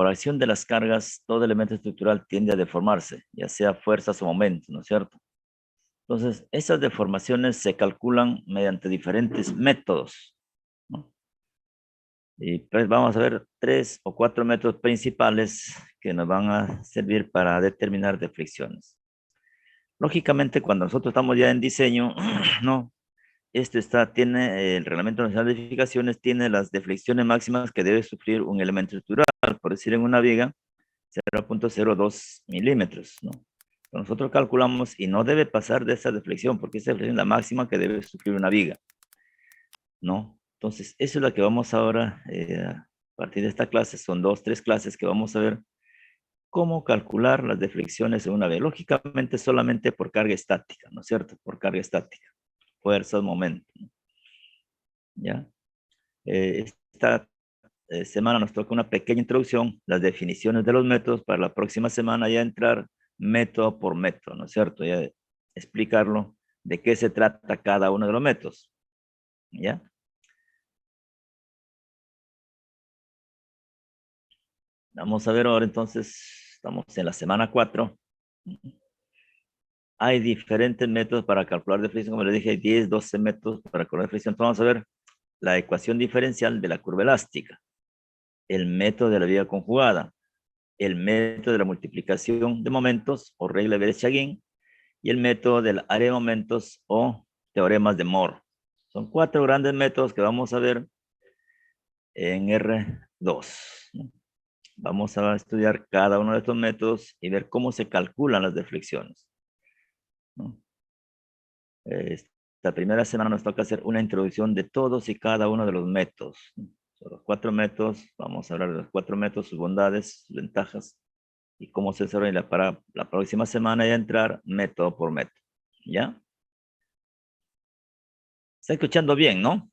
por acción de las cargas, todo elemento estructural tiende a deformarse, ya sea fuerzas o momentos, ¿no es cierto? Entonces, esas deformaciones se calculan mediante diferentes métodos, ¿no? Y pues vamos a ver 3 o 4 métodos principales que nos van a servir para determinar deflexiones. Lógicamente, cuando nosotros estamos ya en diseño, ¿no? Tiene el Reglamento Nacional de Edificaciones, tiene las deflexiones máximas que debe sufrir un elemento estructural, por decir en una viga, 0.02 milímetros, ¿no? Nosotros calculamos y no debe pasar de esa deflexión, porque esa deflexión es la máxima que debe sufrir una viga, ¿no? Entonces, eso es lo que vamos ahora, a partir de esta clase, son 2, 3 clases que vamos a ver cómo calcular las deflexiones en una viga. Lógicamente, solamente por carga estática, ¿no es cierto? Por carga estática, fuerzas, momentos, ¿no? ¿Ya? Esta semana nos toca una pequeña introducción, las definiciones de los métodos, para la próxima semana ya entrar método por método, ¿no es cierto? Ya explicarlo de qué se trata cada uno de los métodos, ¿ya? Vamos a ver ahora entonces, estamos en la semana 4. Hay diferentes métodos para calcular deflexión, como les dije, hay 10, 12 métodos para calcular deflexión. Entonces vamos a ver la ecuación diferencial de la curva elástica, el método de la viga conjugada, el método de la multiplicación de momentos o regla de Vereshchagin y el método del área de momentos o teoremas de Moore. Son 4 grandes métodos que vamos a ver en R2. Vamos a estudiar cada uno de estos métodos y ver cómo se calculan las deflexiones, ¿no? Esta primera semana nos toca hacer una introducción de todos y cada uno de los métodos, ¿no? Son los 4 métodos, vamos a hablar de los 4 métodos, sus bondades, sus ventajas y cómo se desarrolla para la próxima semana ya entrar método por método, ¿ya? ¿Está escuchando bien, no?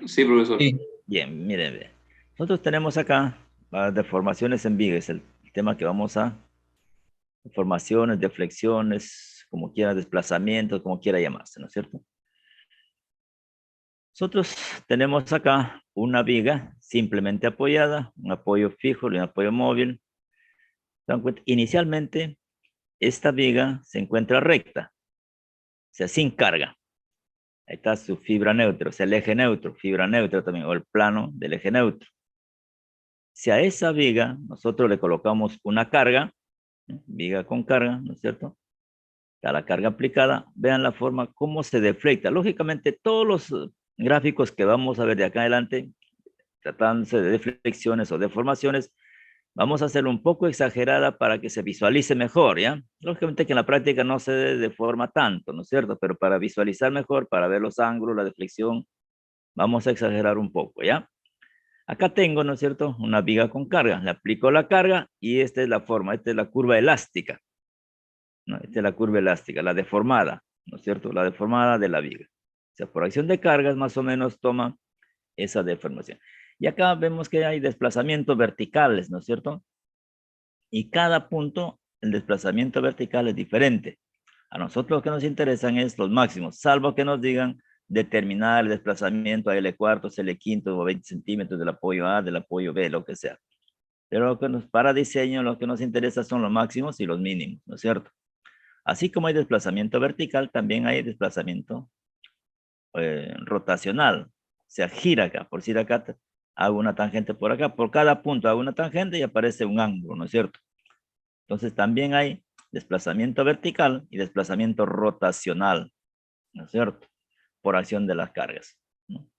Sí, profesor. Sí, Bien, miren, bien. Nosotros tenemos acá las deformaciones en viga, es el tema que vamos a... Deformaciones, deflexiones, como quiera, desplazamientos, como quiera llamarse, ¿no es cierto? Nosotros tenemos acá una viga simplemente apoyada, un apoyo fijo y un apoyo móvil. ¿Se dan cuenta? Inicialmente, esta viga se encuentra recta, o sea, sin carga. Ahí está su fibra neutra, o sea, el eje neutro, fibra neutra también, o el plano del eje neutro. Si a esa viga nosotros le colocamos una carga, ¿no? Viga con carga, ¿no es cierto? Está la carga aplicada, vean la forma cómo se deflecta. Lógicamente, todos los gráficos que vamos a ver de acá adelante, tratándose de deflexiones o deformaciones, vamos a hacerlo un poco exagerada para que se visualice mejor, ¿ya? Lógicamente que en la práctica no se deforma tanto, ¿no es cierto? Pero para visualizar mejor, para ver los ángulos, la deflexión, vamos a exagerar un poco, ¿ya? Acá tengo, ¿no es cierto?, una viga con carga. Le aplico la carga y esta es la forma, esta es la curva elástica, ¿no? Esta es la curva elástica, la deformada, ¿no es cierto? La deformada de la viga. O sea, por acción de cargas más o menos toma esa deformación. Y acá vemos que hay desplazamientos verticales, ¿no es cierto? Y cada punto, el desplazamiento vertical es diferente. A nosotros lo que nos interesan es los máximos, salvo que nos digan determinar el desplazamiento a L cuartos, L quintos o 20 centímetros del apoyo A, del apoyo B, lo que sea. Pero lo que para diseño lo que nos interesa son los máximos y los mínimos, ¿no es cierto? Así como hay desplazamiento vertical, también hay desplazamiento rotacional. O sea, gira acá, por decir acá, hago una tangente por acá, por cada punto hago una tangente y aparece un ángulo, ¿no es cierto? Entonces también hay desplazamiento vertical y desplazamiento rotacional, ¿no es cierto? Por acción de las cargas, ¿no?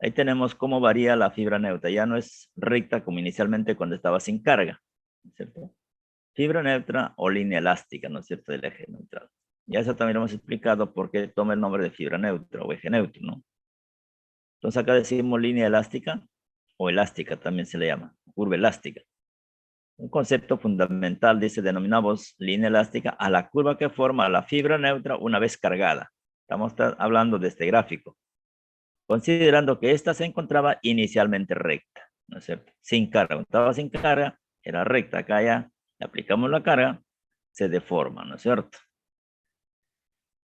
Ahí tenemos cómo varía la fibra neutra. Ya no es recta como inicialmente cuando estaba sin carga, ¿no es cierto? Fibra neutra o línea elástica, ¿no es cierto? Del eje neutral. Ya eso también lo hemos explicado por qué toma el nombre de fibra neutra o eje neutro, ¿no? Entonces acá decimos línea elástica o elástica también se le llama, curva elástica. Un concepto fundamental, dice, denominamos línea elástica a la curva que forma la fibra neutra una vez cargada. Estamos hablando de este gráfico, considerando que esta se encontraba inicialmente recta, ¿no es cierto? Sin carga, cuando estaba sin carga, era recta. Acá ya le aplicamos la carga, se deforma, ¿no es cierto?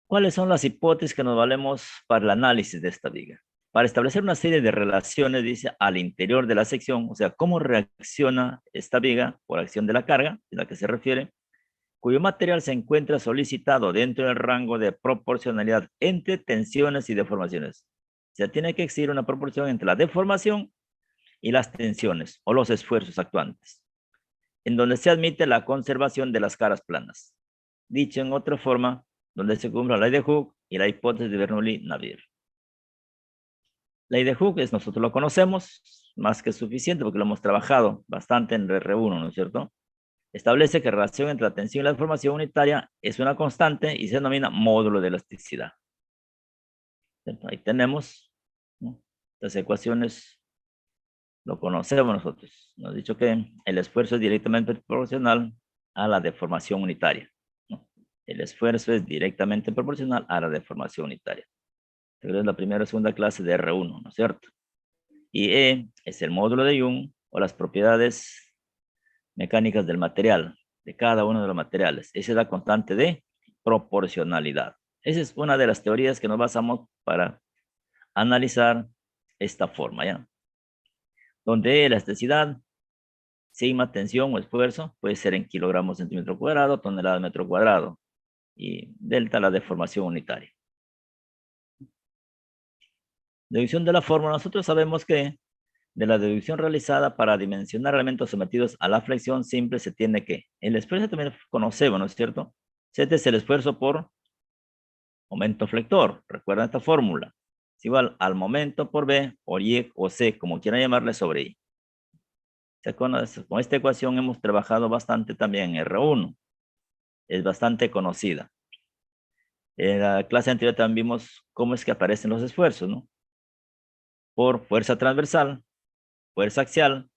¿Cuáles son las hipótesis que nos valemos para el análisis de esta viga? Para establecer una serie de relaciones, dice, al interior de la sección, o sea, cómo reacciona esta viga por acción de la carga, a la que se refiere, cuyo material se encuentra solicitado dentro del rango de proporcionalidad entre tensiones y deformaciones. O sea, tiene que existir una proporción entre la deformación y las tensiones o los esfuerzos actuantes, en donde se admite la conservación de las caras planas. Dicho en otra forma, donde se cumple la ley de Hooke y la hipótesis de Bernoulli-Navier. La ley de Hooke nosotros lo conocemos, más que suficiente porque lo hemos trabajado bastante en R1, ¿no es cierto? Establece que la relación entre la tensión y la deformación unitaria es una constante y se denomina módulo de elasticidad. Ahí tenemos, ¿no? Estas ecuaciones lo conocemos nosotros. Nos ha dicho que el esfuerzo es directamente proporcional a la deformación unitaria, ¿no? El esfuerzo es directamente proporcional a la deformación unitaria. Esta es la primera o segunda clase de R1, ¿no es cierto? Y E es el módulo de Young o las propiedades mecánicas del material, de cada uno de los materiales. Esa es la constante de proporcionalidad. Esa es una de las teorías que nos basamos para analizar esta forma, ¿ya? Donde elasticidad, sigma, tensión o esfuerzo, puede ser en kilogramos centímetro cuadrado, tonelada metro cuadrado, y delta la deformación unitaria. Deducción de la fórmula. Nosotros sabemos que de la deducción realizada para dimensionar elementos sometidos a la flexión simple se tiene que, el esfuerzo también conocemos, ¿no es cierto? Z es el esfuerzo por momento flector. Recuerden esta fórmula. Es igual al momento por B, por Y o C, como quieran llamarle, sobre I. Con esta ecuación hemos trabajado bastante también en R1. Es bastante conocida. En la clase anterior también vimos cómo es que aparecen los esfuerzos, ¿no? Por fuerza transversal, fuerza axial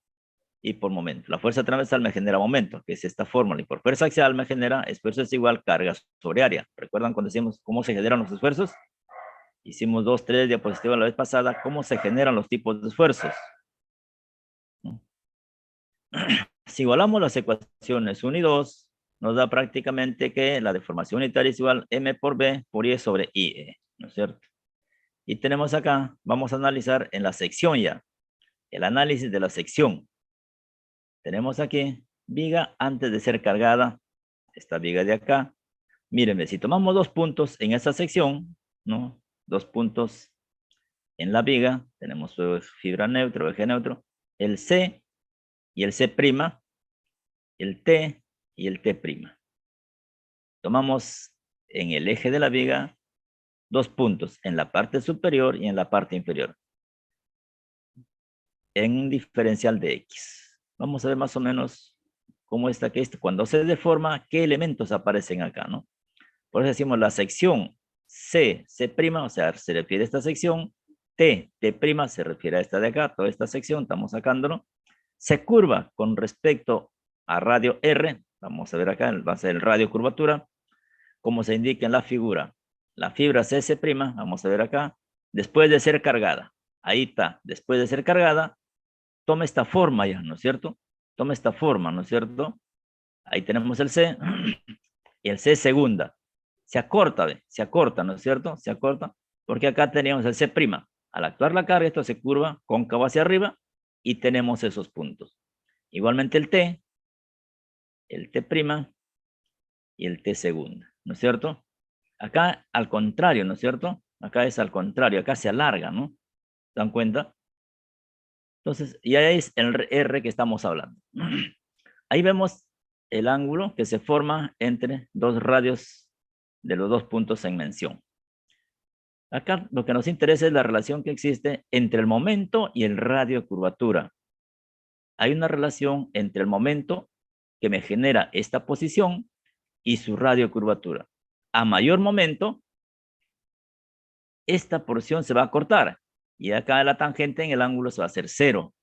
y por momento. La fuerza transversal me genera momento, que es esta fórmula, y por fuerza axial me genera esfuerzo es igual carga sobre área. ¿Recuerdan cuando decimos cómo se generan los esfuerzos? Hicimos 2, 3 diapositivas la vez pasada, cómo se generan los tipos de esfuerzos. Si igualamos las ecuaciones 1 y 2, nos da prácticamente que la deformación unitaria es igual M por B por Y sobre IE, ¿no es cierto? Y tenemos acá, vamos a analizar en la sección ya, el análisis de la sección. Tenemos aquí viga antes de ser cargada, esta viga de acá. Mírenme, si tomamos 2 puntos en esa sección, ¿no? 2 puntos en la viga, tenemos fibra neutra, eje neutro, el C y el C', el T y el T'. Tomamos en el eje de la viga 2 puntos en la parte superior y en la parte inferior, en un diferencial de X. Vamos a ver más o menos cómo está que esto, cuando se deforma, qué elementos aparecen acá, ¿no? Por eso decimos la sección C, C', o sea, se refiere a esta sección, T, T' se refiere a esta de acá, toda esta sección, estamos sacándolo, se curva con respecto a radio R, vamos a ver acá, va a ser el radio curvatura, como se indica en la figura. La fibra CS', vamos a ver acá, después de ser cargada, ahí está, después de ser cargada, toma esta forma ya, ¿no es cierto? Toma esta forma, ¿no es cierto? Ahí tenemos el C, y el C segunda. Se acorta, ¿no es cierto? Se acorta, porque acá teníamos el C'. Al actuar la carga, esto se curva cóncavo hacia arriba y tenemos esos puntos. Igualmente el T y el T segunda, ¿no es cierto? Acá al contrario, ¿no es cierto? Acá es al contrario, acá se alarga, ¿no? ¿Se dan cuenta? Entonces, ya es el R que estamos hablando. Ahí vemos el ángulo que se forma entre dos radios de los 2 puntos en mención. Acá lo que nos interesa es la relación que existe entre el momento y el radio de curvatura. Hay una relación entre el momento que me genera esta posición y su radio de curvatura. A mayor momento, esta porción se va a cortar y acá la tangente en el ángulo se va a hacer 0,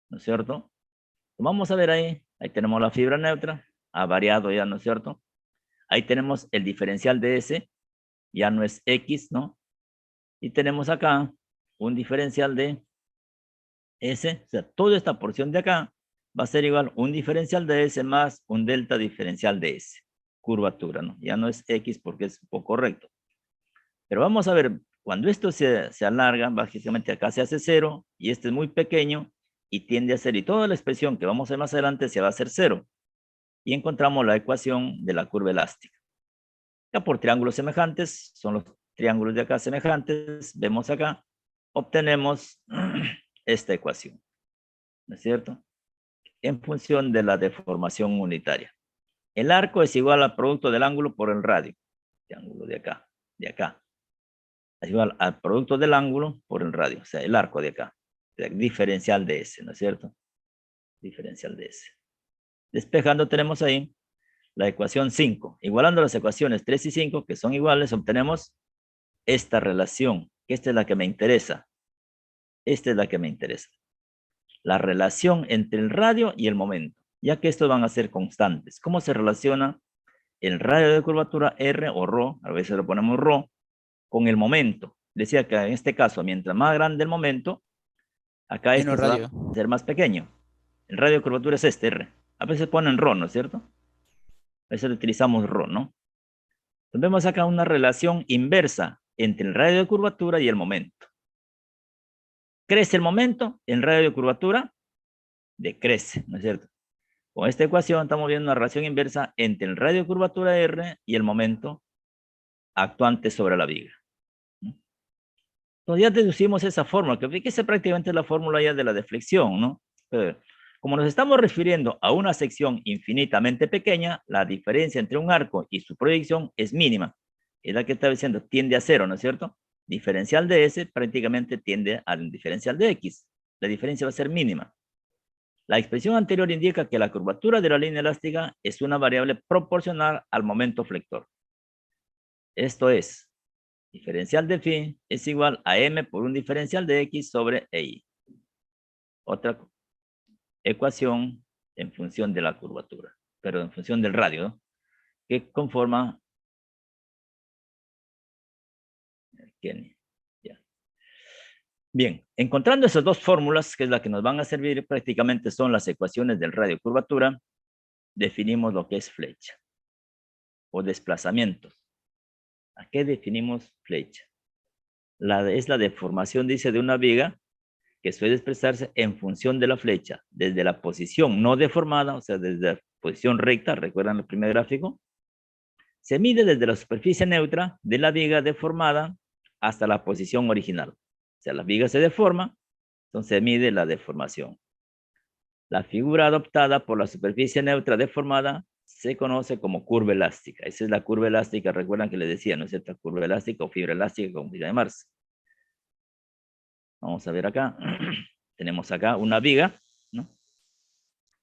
¿no es cierto? Vamos a ver ahí tenemos la fibra neutra, ha variado ya, ¿no es cierto? Ahí tenemos el diferencial de S, ya no es X, ¿no? Y tenemos acá un diferencial de S, o sea, toda esta porción de acá va a ser igual un diferencial de S más un delta diferencial de S, curvatura, ¿no? Ya no es X porque es un poco recto. Pero vamos a ver, Cuando esto se alarga, básicamente acá se hace 0 y este es muy pequeño y tiende a ser, y toda la expresión que vamos a ver más adelante se va a hacer 0. Y encontramos la ecuación de la curva elástica. Ya por triángulos semejantes, son los triángulos de acá semejantes, vemos acá, obtenemos esta ecuación, ¿no es cierto? En función de la deformación unitaria. El arco es igual al producto del ángulo por el radio. Este ángulo de acá. Es igual al producto del ángulo por el radio. O sea, el arco de acá. Diferencial de S, ¿no es cierto? Diferencial de S. Despejando tenemos ahí la ecuación 5. Igualando las ecuaciones 3 y 5, que son iguales, obtenemos esta relación. Esta es la que me interesa. Esta es la que me interesa. La relación entre el radio y el momento, ya que estos van a ser constantes. ¿Cómo se relaciona el radio de curvatura R o ρ, a veces lo ponemos ρ, con el momento? Decía que en este caso, mientras más grande el momento, acá Menos este se va radio. a hacer más pequeño. El radio de curvatura es este, R. A veces ponen ρ, ¿no es cierto? A veces utilizamos ρ, ¿no? Entonces vemos acá una relación inversa entre el radio de curvatura y el momento. Crece el momento, el radio de curvatura decrece, ¿no es cierto? Con esta ecuación estamos viendo una relación inversa entre el radio de curvatura R y el momento actuante sobre la viga. Entonces ya deducimos esa fórmula, que fíjese prácticamente es la fórmula ya de la deflexión, ¿no? Como nos estamos refiriendo a una sección infinitamente pequeña, la diferencia entre un arco y su proyección es mínima. Es la que está diciendo, tiende a 0, ¿no es cierto? Diferencial de S prácticamente tiende al diferencial de X. La diferencia va a ser mínima. La expresión anterior indica que la curvatura de la línea elástica es una variable proporcional al momento flector. Esto es, diferencial de phi es igual a m por un diferencial de x sobre EI. Otra ecuación en función de la curvatura, pero en función del radio, ¿no? Que conforma... Bien, encontrando esas dos fórmulas, que es la que nos van a servir, prácticamente son las ecuaciones del radio curvatura, definimos lo que es flecha o desplazamientos. ¿A qué definimos flecha? Es la deformación, dice, de una viga que suele expresarse en función de la flecha, desde la posición no deformada, o sea, desde la posición recta, ¿recuerdan el primer gráfico? Se mide desde la superficie neutra de la viga deformada hasta la posición original. O sea, la viga se deforma, entonces se mide la deformación. La figura adoptada por la superficie neutra deformada se conoce como curva elástica. Esa es la curva elástica, recuerdan que les decía, ¿no es cierto? Curva elástica o fibra elástica, como quiera llamarse. Vamos a ver acá. Tenemos acá una viga, ¿no?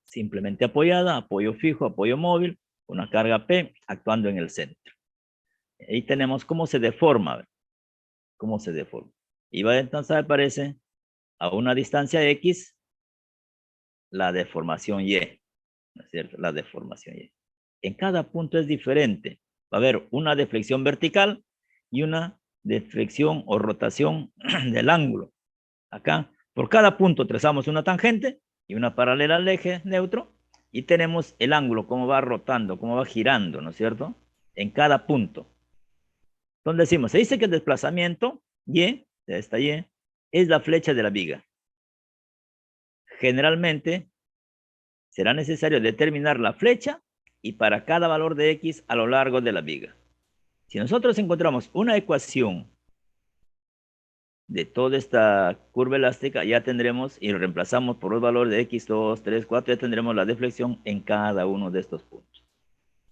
Simplemente apoyada, apoyo fijo, apoyo móvil, una carga P actuando en el centro. Ahí tenemos cómo se deforma, cómo se deforma. Y va entonces aparece a una distancia X la deformación Y, ¿no es cierto? La deformación Y. En cada punto es diferente. Va a haber una deflexión vertical y una deflexión o rotación del ángulo. Acá, por cada punto trazamos una tangente y una paralela al eje neutro y tenemos el ángulo, cómo va rotando, cómo va girando, ¿no es cierto? En cada punto. Entonces decimos, se dice que el desplazamiento Y, de esta Y, es la flecha de la viga. Generalmente será necesario determinar la flecha y para cada valor de X a lo largo de la viga. Si nosotros encontramos una ecuación de toda esta curva elástica, ya tendremos, y reemplazamos por los valores de x2, 3, 4, ya tendremos la deflexión en cada uno de estos puntos.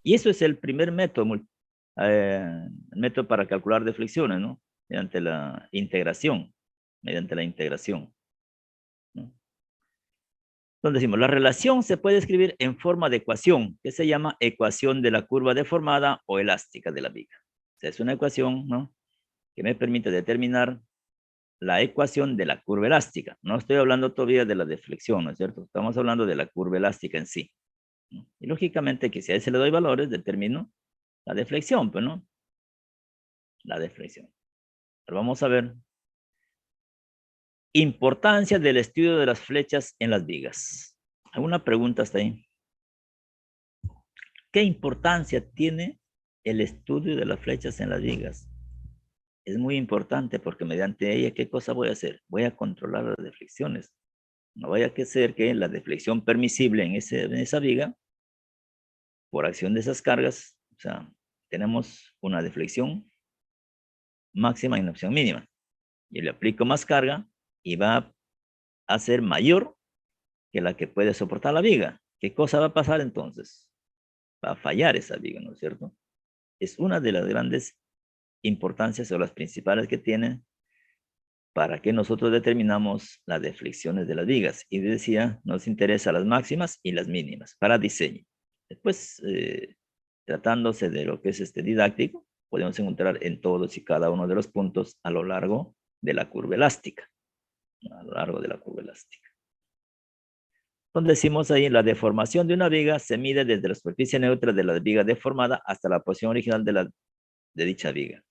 Y eso es el primer método, método para calcular deflexiones, ¿no? Mediante la integración, ¿no? Entonces decimos, la relación se puede escribir en forma de ecuación, que se llama ecuación de la curva deformada o elástica de la viga. O sea, es una ecuación, ¿no?, que me permite determinar la ecuación de la curva elástica. No estoy hablando todavía de la deflexión, ¿no es cierto? Estamos hablando de la curva elástica en sí, ¿no? Y lógicamente que si a ese le doy valores, determino la deflexión, pues, ¿no? La deflexión. Pero vamos a ver. Importancia del estudio de las flechas en las vigas. ¿Alguna pregunta hasta ahí? ¿Qué importancia tiene el estudio de las flechas en las vigas? es muy importante porque mediante ella, ¿qué cosa voy a hacer? Voy a controlar las deflexiones. No vaya a ser que la deflexión permisible en esa viga, por acción de esas cargas, o sea, tenemos una deflexión máxima y una opción mínima. Yo le aplico más carga y va a ser mayor que la que puede soportar la viga. ¿Qué cosa va a pasar entonces? Va a fallar esa viga, ¿no es cierto? Es una de las grandes importancias o las principales que tiene para que nosotros determinamos las deflexiones de las vigas. Y decía, nos interesa las máximas y las mínimas para diseño. Después, tratándose de lo que es didáctico, podemos encontrar en todos y cada uno de los puntos a lo largo de la curva elástica. A lo largo de la curva elástica. Entonces decimos ahí, la deformación de una viga se mide desde la superficie neutra de la viga deformada hasta la posición original de dicha viga.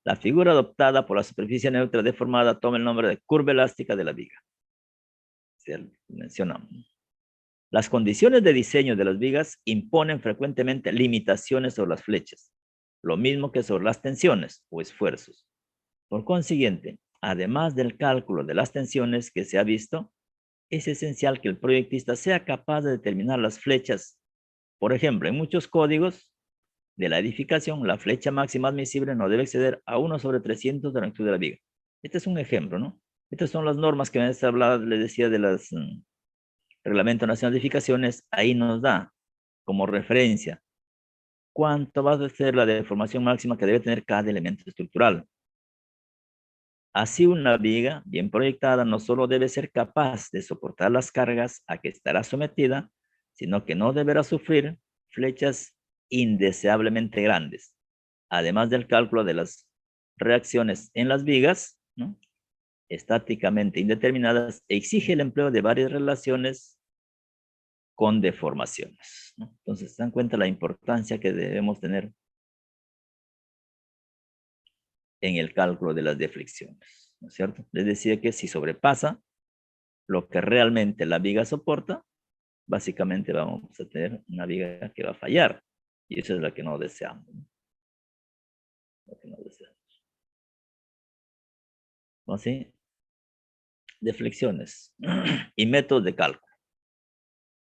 La figura adoptada por la superficie neutra deformada toma el nombre de curva elástica de la viga. Mencionamos. Las condiciones de diseño de las vigas imponen frecuentemente limitaciones sobre las flechas, lo mismo que sobre las tensiones o esfuerzos. Por consiguiente, además del cálculo de las tensiones que se ha visto, es esencial que el proyectista sea capaz de determinar las flechas. Por ejemplo, en muchos códigos de la edificación, la flecha máxima admisible no debe exceder a 1/300 de la longitud de la viga. Este es un ejemplo, ¿no? Estas son las normas que les hablaba, les decía de las Reglamento Nacional de Edificaciones. Ahí nos da como referencia cuánto va a ser la deformación máxima que debe tener cada elemento estructural. Así, una viga bien proyectada no solo debe ser capaz de soportar las cargas a que estará sometida, sino que no deberá sufrir flechas indeseablemente grandes. Además del cálculo de las reacciones en las vigas, ¿no?, estáticamente indeterminadas, exige el empleo de varias relaciones con deformaciones, ¿no? Entonces, se dan cuenta la importancia que debemos tener en el cálculo de las deflexiones, ¿no es cierto? Les decía que si sobrepasa lo que realmente la viga soporta, básicamente vamos a tener una viga que va a fallar. Y esa es la que no deseamos, ¿no? Lo que no deseamos. Así, deflexiones y métodos de cálculo.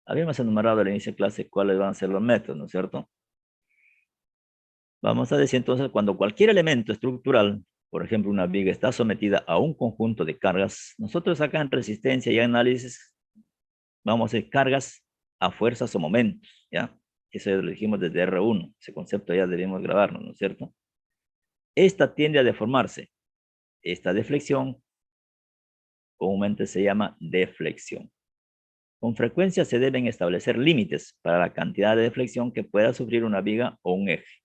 Habíamos enumerado al inicio de clase cuáles van a ser los métodos, ¿no es cierto? Vamos a decir entonces, cuando cualquier elemento estructural, por ejemplo, una viga, está sometida a un conjunto de cargas, nosotros acá en resistencia y análisis vamos a hacer cargas a fuerzas o momentos, ¿ya? Eso ya lo dijimos desde R1, ese concepto ya debemos grabarlo, ¿no es cierto? Esta tiende a deformarse. Esta deflexión comúnmente se llama deflexión. Con frecuencia se deben establecer límites para la cantidad de deflexión que pueda sufrir una viga o un eje.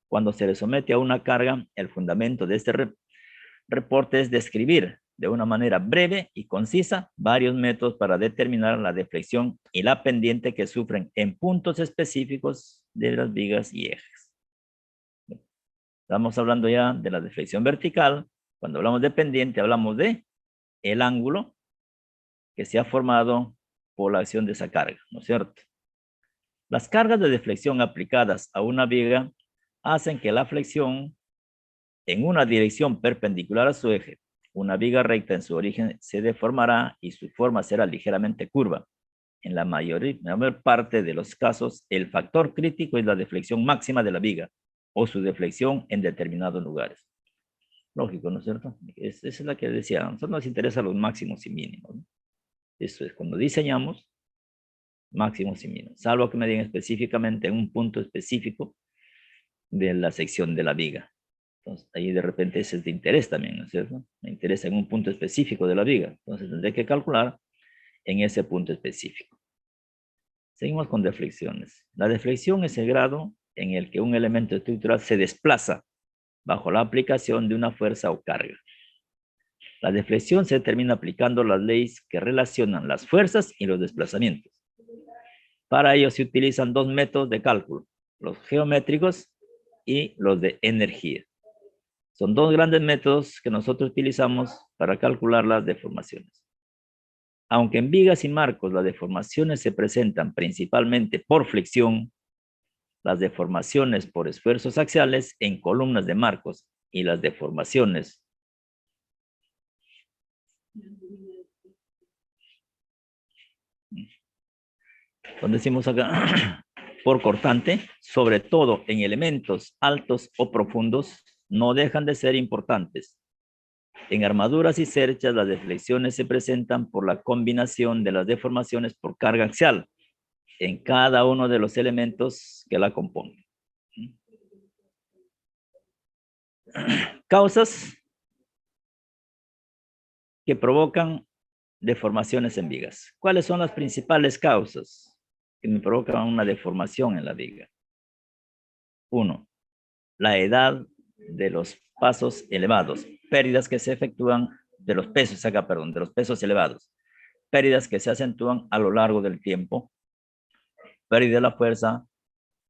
Cuando se le somete a una carga, el fundamento de este reporte es describir de una manera breve y concisa varios métodos para determinar la deflexión y la pendiente que sufren en puntos específicos de las vigas y ejes. Estamos hablando ya de la deflexión vertical. Cuando hablamos de pendiente, hablamos de el ángulo que se ha formado por la acción de esa carga, ¿no es cierto? Las cargas de deflexión aplicadas a una viga hacen que la flexión en una dirección perpendicular a su eje, una viga recta en su origen se deformará y su forma será ligeramente curva. En la mayor parte de los casos, el factor crítico es la deflexión máxima de la viga o su deflexión en determinados lugares. Lógico, ¿no es cierto? Esa es la que decía, a nosotros nos interesan los máximos y mínimos, ¿no? Eso es cuando diseñamos máximos y mínimos, salvo que me digan específicamente en un punto específico de la sección de la viga. Entonces, ahí de repente ese es de interés también, ¿no es cierto? Me interesa en un punto específico de la viga. Entonces, tendré que calcular en ese punto específico. Seguimos con deflexiones. La deflexión es el grado en el que un elemento estructural se desplaza bajo la aplicación de una fuerza o carga. La deflexión se determina aplicando las leyes que relacionan las fuerzas y los desplazamientos. Para ello se utilizan dos métodos de cálculo, los geométricos y los de energía. Son dos grandes métodos que nosotros utilizamos para calcular las deformaciones. Aunque en vigas y marcos las deformaciones se presentan principalmente por flexión, las deformaciones por esfuerzos axiales en columnas de marcos y las deformaciones. Entonces decimos acá, por cortante, sobre todo en elementos altos o profundos, no dejan de ser importantes. En armaduras y cerchas, las deflexiones se presentan por la combinación de las deformaciones por carga axial en cada uno de los elementos que la componen. Causas que provocan deformaciones en vigas. ¿Cuáles son las principales causas que me provocan una deformación en la viga? 1. La edad de los pasos elevados. Pérdidas que se efectúan de los pesos, de los pesos elevados. Pérdidas que se acentúan a lo largo del tiempo. Pérdida de la fuerza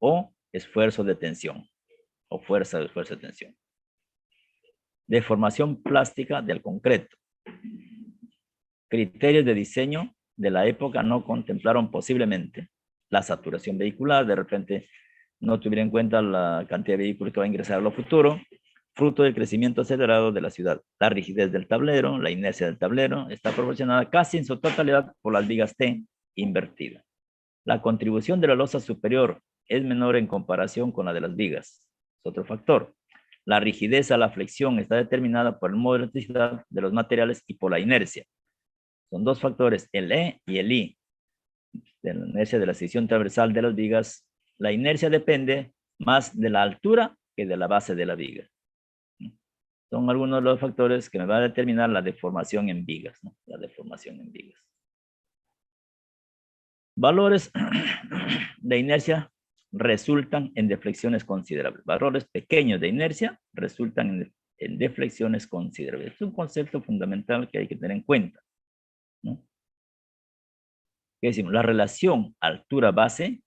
o esfuerzo de tensión. O fuerza de esfuerzo de tensión. Deformación plástica del concreto. Criterios de diseño de la época no contemplaron posiblemente la saturación vehicular, de repente no tuviera en cuenta la cantidad de vehículos que va a ingresar a lo futuro, fruto del crecimiento acelerado de la ciudad. La rigidez del tablero, la inercia del tablero, está proporcionada casi en su totalidad por las vigas T invertidas. La contribución de la losa superior es menor en comparación con la de las vigas. Es otro factor. La rigidez a la flexión está determinada por el modo de elasticidad de los materiales y por la inercia. Son dos factores, el E y el I. De la inercia de la sección transversal de las vigas, la inercia depende más de la altura que de la base de la viga. Son algunos de los factores que me va a determinar la deformación en vigas, ¿no? La deformación en vigas. Valores de inercia resultan en deflexiones considerables. Valores pequeños de inercia resultan en deflexiones considerables. Es un concepto fundamental que hay que tener en cuenta, ¿no? ¿Qué decimos? La relación altura-base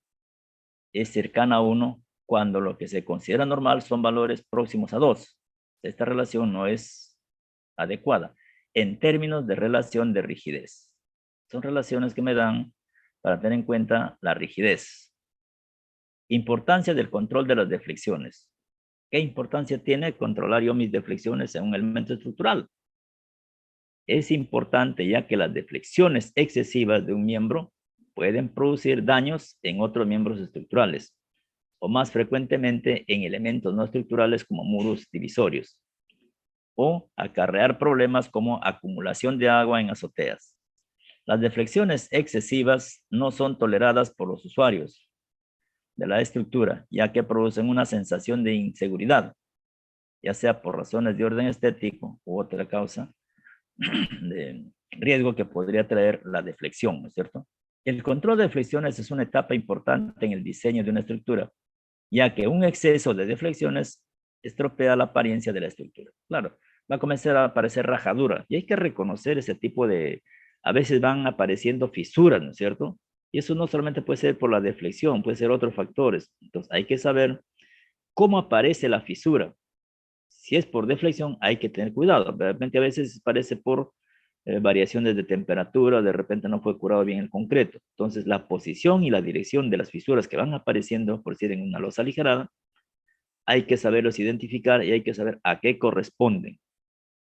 es cercana a 1 cuando lo que se considera normal son valores próximos a 2. Esta relación no es adecuada en términos de relación de rigidez. Son relaciones que me dan para tener en cuenta la rigidez. Importancia del control de las deflexiones. ¿Qué importancia tiene controlar yo mis deflexiones en un elemento estructural? Es importante ya que las deflexiones excesivas de un miembro pueden producir daños en otros miembros estructurales o más frecuentemente en elementos no estructurales como muros divisorios o acarrear problemas como acumulación de agua en azoteas. Las deflexiones excesivas no son toleradas por los usuarios de la estructura, ya que producen una sensación de inseguridad, ya sea por razones de orden estético u otra causa de riesgo que podría traer la deflexión, ¿no es cierto? El control de deflexiones es una etapa importante en el diseño de una estructura, ya que un exceso de deflexiones estropea la apariencia de la estructura. Claro, va a comenzar a aparecer rajadura y hay que reconocer ese tipo de, a veces van apareciendo fisuras, ¿no es cierto? Y eso no solamente puede ser por la deflexión, puede ser otros factores. Entonces hay que saber cómo aparece la fisura. Si es por deflexión, hay que tener cuidado. De repente a veces parece por variaciones de temperatura, de repente no fue curado bien el concreto. Entonces la posición y la dirección de las fisuras que van apareciendo por si en una losa aligerada, hay que saberlos identificar y hay que saber a qué corresponden.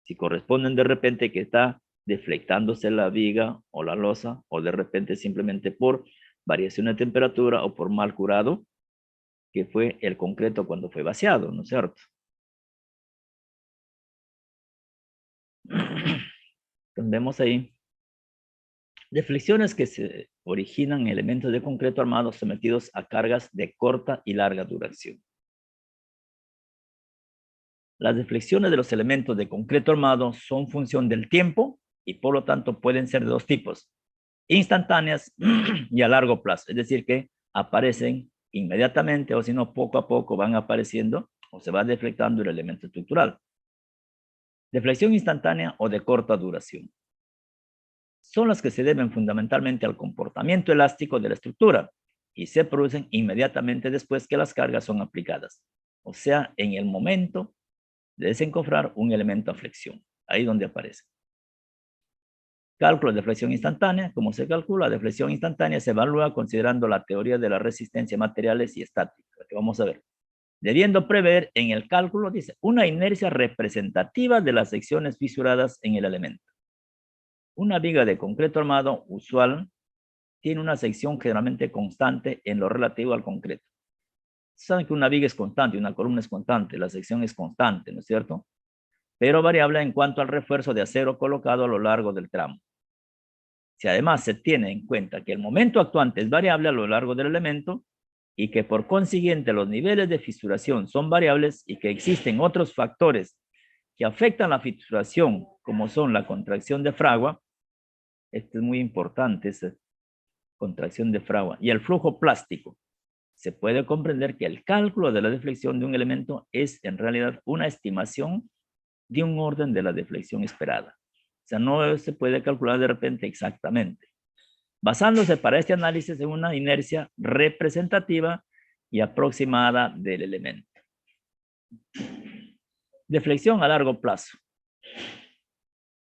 Si corresponden de repente que está deflectándose la viga o la losa, o de repente simplemente por variación de temperatura o por mal curado, que fue el concreto cuando fue vaciado, ¿no es cierto? Entonces vemos ahí deflexiones que se originan en elementos de concreto armado sometidos a cargas de corta y larga duración. Las deflexiones de los elementos de concreto armado son función del tiempo y por lo tanto pueden ser de dos tipos, instantáneas y a largo plazo, es decir que aparecen inmediatamente o si no poco a poco van apareciendo o se va deflectando el elemento estructural. Deflexión instantánea o de corta duración son las que se deben fundamentalmente al comportamiento elástico de la estructura y se producen inmediatamente después que las cargas son aplicadas, o sea, en el momento de desencofrar un elemento a flexión, ahí donde aparece. Cálculo de flexión instantánea. ¿Cómo se calcula? La deflexión instantánea se evalúa considerando la teoría de la resistencia a materiales y estática, que vamos a ver. debiendo prever en el cálculo, dice, una inercia representativa de las secciones fisuradas en el elemento. Una viga de concreto armado usual tiene una sección generalmente constante en lo relativo al concreto. Saben que una viga es constante, una columna es constante, la sección es constante, ¿no es cierto? Pero variable en cuanto al refuerzo de acero colocado a lo largo del tramo. Si además se tiene en cuenta que el momento actuante es variable a lo largo del elemento y que por consiguiente los niveles de fisuración son variables y que existen otros factores que afectan la fisuración, como son la contracción de fragua, esto es muy importante, esa contracción de fragua, y el flujo plástico, se puede comprender que el cálculo de la deflexión de un elemento es en realidad una estimación de un orden de la deflexión esperada. O sea, no se puede calcular de repente exactamente. Basándose para este análisis en una inercia representativa y aproximada del elemento. Deflexión a largo plazo.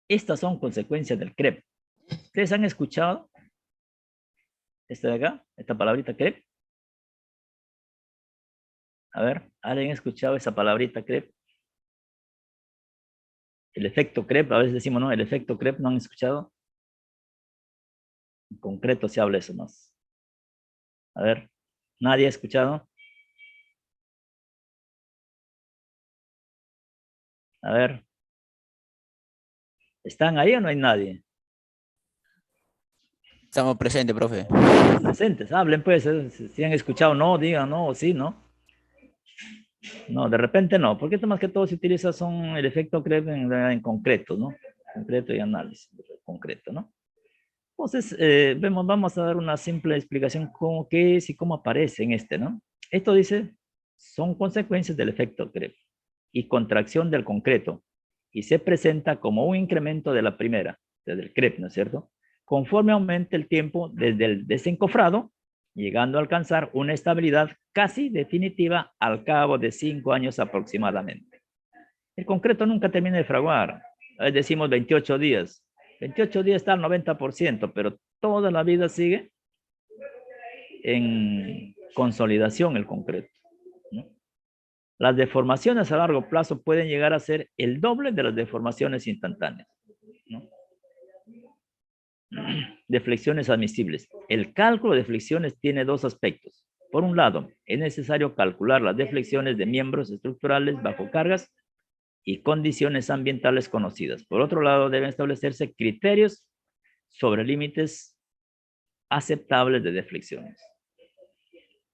Estas son consecuencias del CREP. ¿Ustedes han escuchado esta de acá? Esta palabrita CREP. A ver, ¿alguien ha escuchado esa palabrita CREP? El efecto CREP, a veces decimos, no, el efecto CREP, ¿no han escuchado? En concreto se habla eso más. A ver, ¿nadie ha escuchado? A ver, ¿están ahí o no hay nadie? Estamos presentes, profe. Presentes, hablen pues, si han escuchado, no, digan no, o sí, no. No, de repente no, porque esto más que todo se utiliza son el efecto CREP en concreto, ¿no? Concreto y análisis concreto, ¿no? Entonces, vamos a dar una simple explicación cómo qué es y cómo aparece en este, ¿no? Esto dice, son consecuencias del efecto CREP y contracción del concreto y se presenta como un incremento de la primera, desde el CREP, ¿no es cierto? Conforme aumente el tiempo desde el desencofrado, llegando a alcanzar una estabilidad casi definitiva al cabo de 5 años aproximadamente. El concreto nunca termina de fraguar, decimos 28 días. 28 días está al 90%, pero toda la vida sigue en consolidación el concreto, ¿no? Las deformaciones a largo plazo pueden llegar a ser el doble de las deformaciones instantáneas, ¿no? Deflexiones admisibles. El cálculo de flexiones tiene dos aspectos. Por un lado, es necesario calcular las deflexiones de miembros estructurales bajo cargas y condiciones ambientales conocidas. Por otro lado, deben establecerse criterios sobre límites aceptables de deflexiones.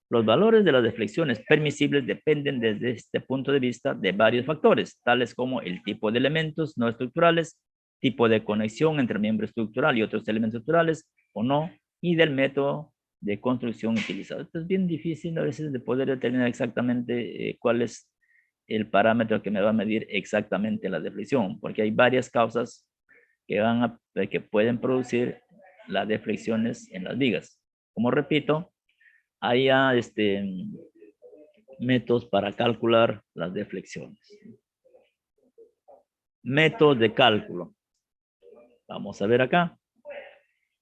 Los valores de las deflexiones permisibles dependen desde este punto de vista de varios factores, tales como el tipo de elementos no estructurales, tipo de conexión entre miembro estructural y otros elementos estructurales o no, y del método de construcción utilizado. Esto es bien difícil a veces de poder determinar exactamente cuál es el parámetro que me va a medir exactamente la deflexión, porque hay varias causas que pueden producir las deflexiones en las vigas. Como repito, hay métodos para calcular las deflexiones. Métodos de cálculo. Vamos a ver acá.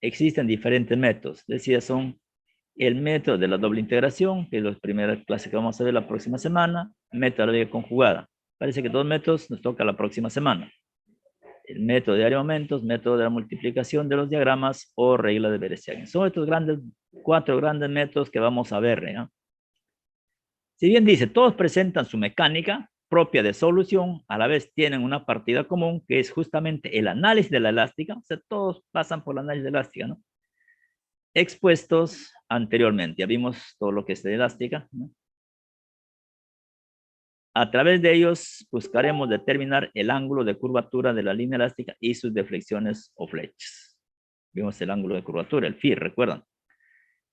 Existen diferentes métodos. Decía, son el método de la doble integración, que es la primera clase que vamos a ver la próxima semana. Método de la viga conjugada. Parece que dos métodos nos toca la próxima semana. El método de aumentos, método de la multiplicación de los diagramas o regla de Berezsian. Son estos cuatro grandes métodos que vamos a ver, ¿no? Si bien dice, todos presentan su mecánica propia de solución, a la vez tienen una partida común que es justamente el análisis de la elástica, o sea, todos pasan por el análisis de la elástica, ¿no? Expuestos anteriormente, ya vimos todo lo que es de elástica, ¿no? A través de ellos buscaremos determinar el ángulo de curvatura de la línea elástica y sus deflexiones o flechas. Vimos el ángulo de curvatura, el phi, recuerdan.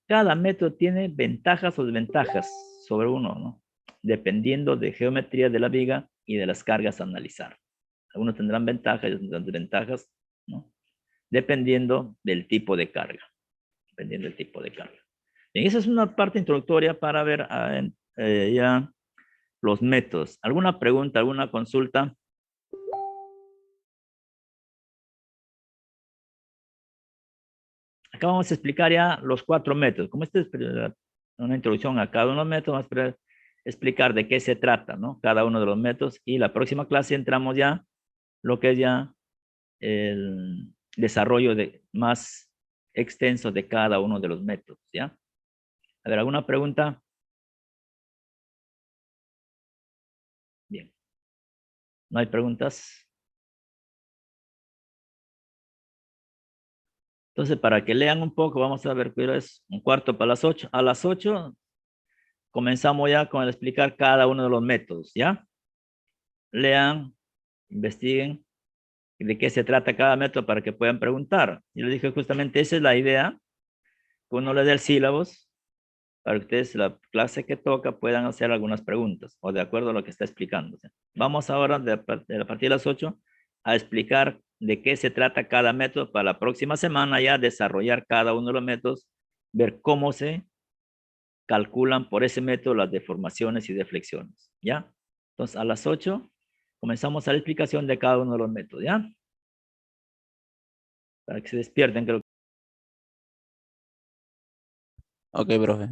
Cada método tiene ventajas o desventajas sobre uno, ¿no? Dependiendo de geometría de la viga y de las cargas a analizar. Algunos tendrán ventajas y otros tendrán desventajas, ¿no? Dependiendo del tipo de carga. Dependiendo del tipo de carga. Bien, esa es una parte introductoria para ver ya los métodos. ¿Alguna pregunta, alguna consulta? Acá vamos a explicar ya los 4 métodos. Como esta es una introducción a cada uno de los métodos, vamos a explicar explicar de qué se trata, ¿no? Cada uno de los métodos. Y la próxima clase entramos ya lo que es ya el desarrollo más extenso de cada uno de los métodos, ¿ya? A ver, ¿alguna pregunta? Bien. ¿No hay preguntas? Entonces, para que lean un poco, vamos a ver qué hora es un cuarto para las 8. A las 8 comenzamos ya con el explicar cada uno de los métodos, ¿ya? Lean, investiguen de qué se trata cada método para que puedan preguntar. Yo les dije justamente esa es la idea, que uno le dé el sílabus para que ustedes la clase que toca puedan hacer algunas preguntas o de acuerdo a lo que está explicando. Vamos ahora a partir de las 8 a explicar de qué se trata cada método para la próxima semana ya desarrollar cada uno de los métodos, ver cómo se calculan por ese método las deformaciones y deflexiones, ¿ya? Entonces, a las 8 comenzamos a la explicación de cada uno de los métodos, ¿ya? Para que se despierten, creo. Ok, profe.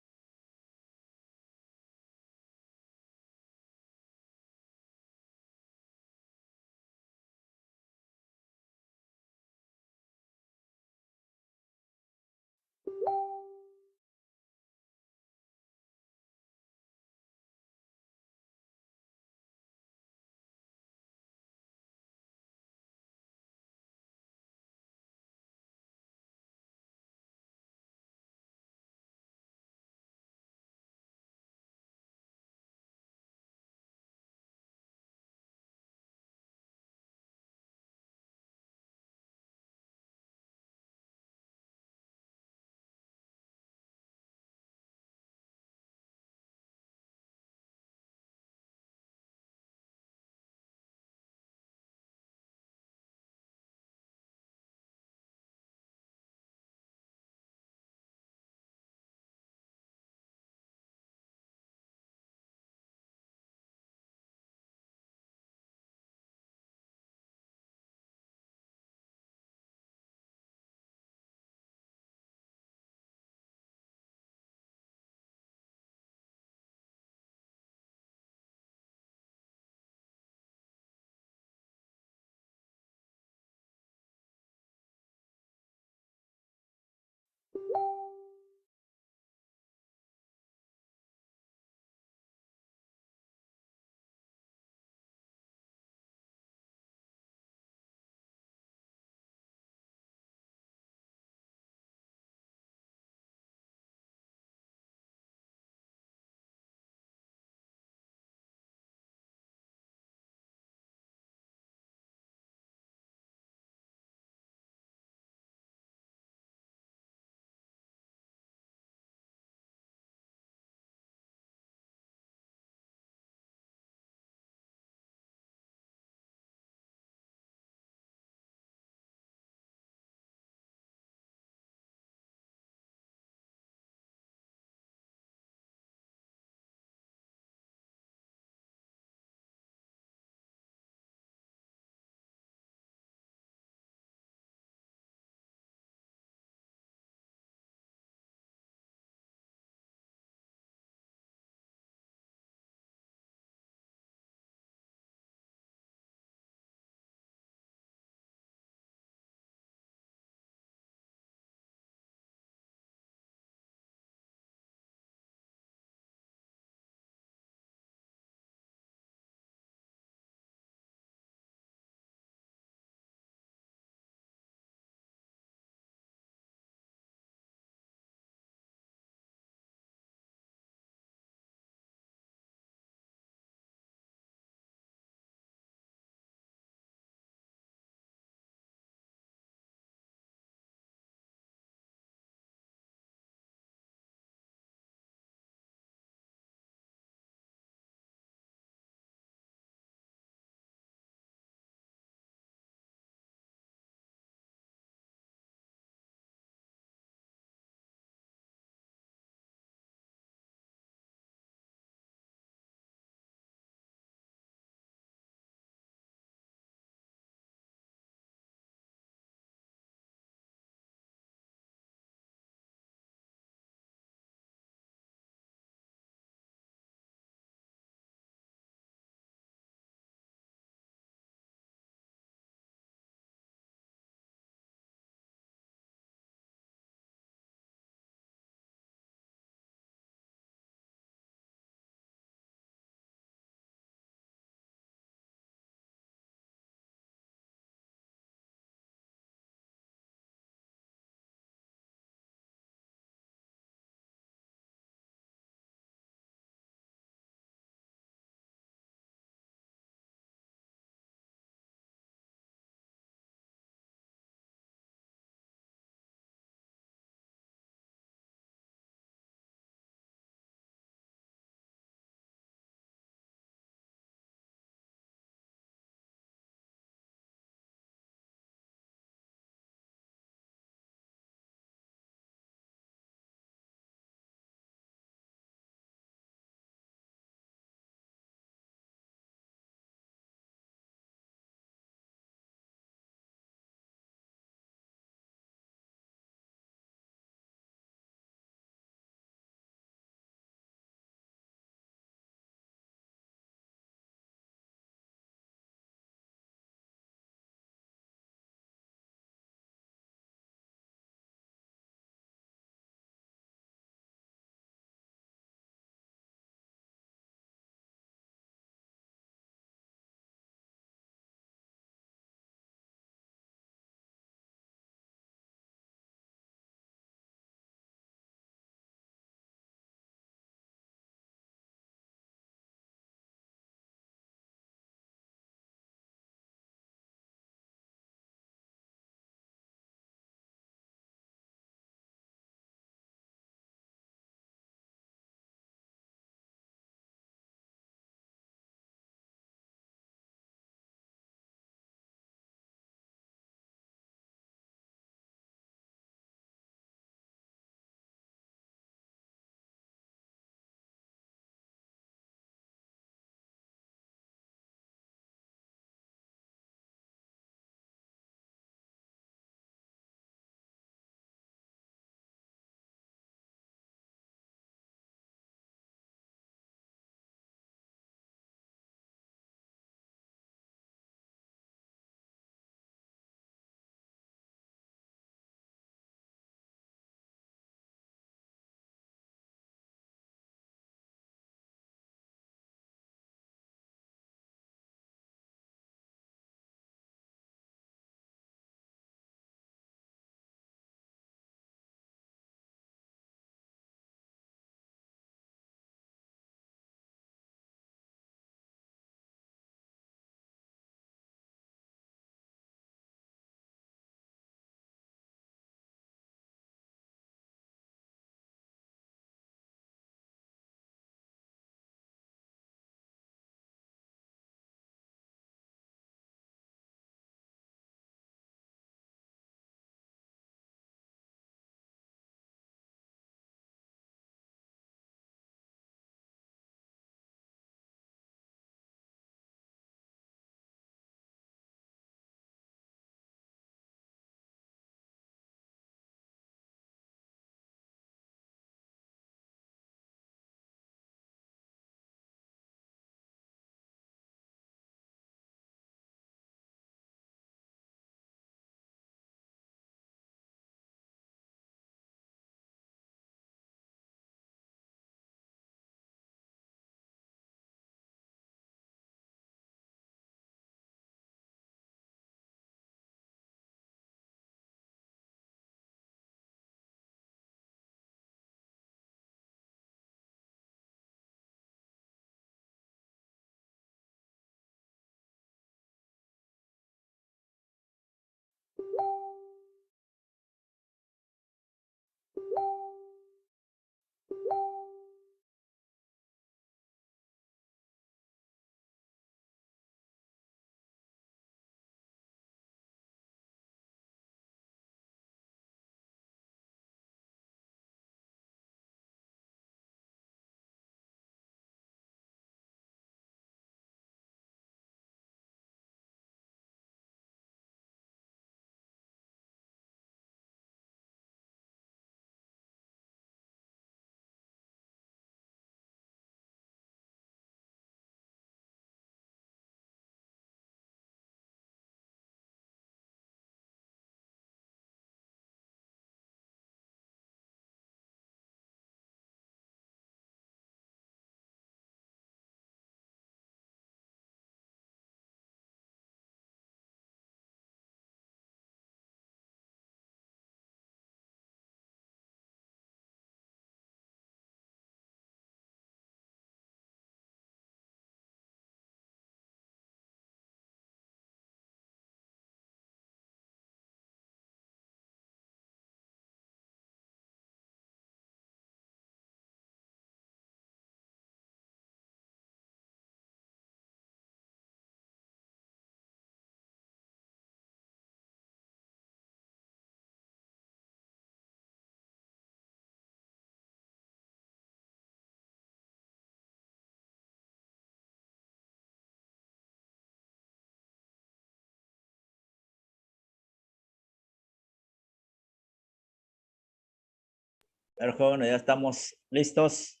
Pero jóvenes, ya estamos listos.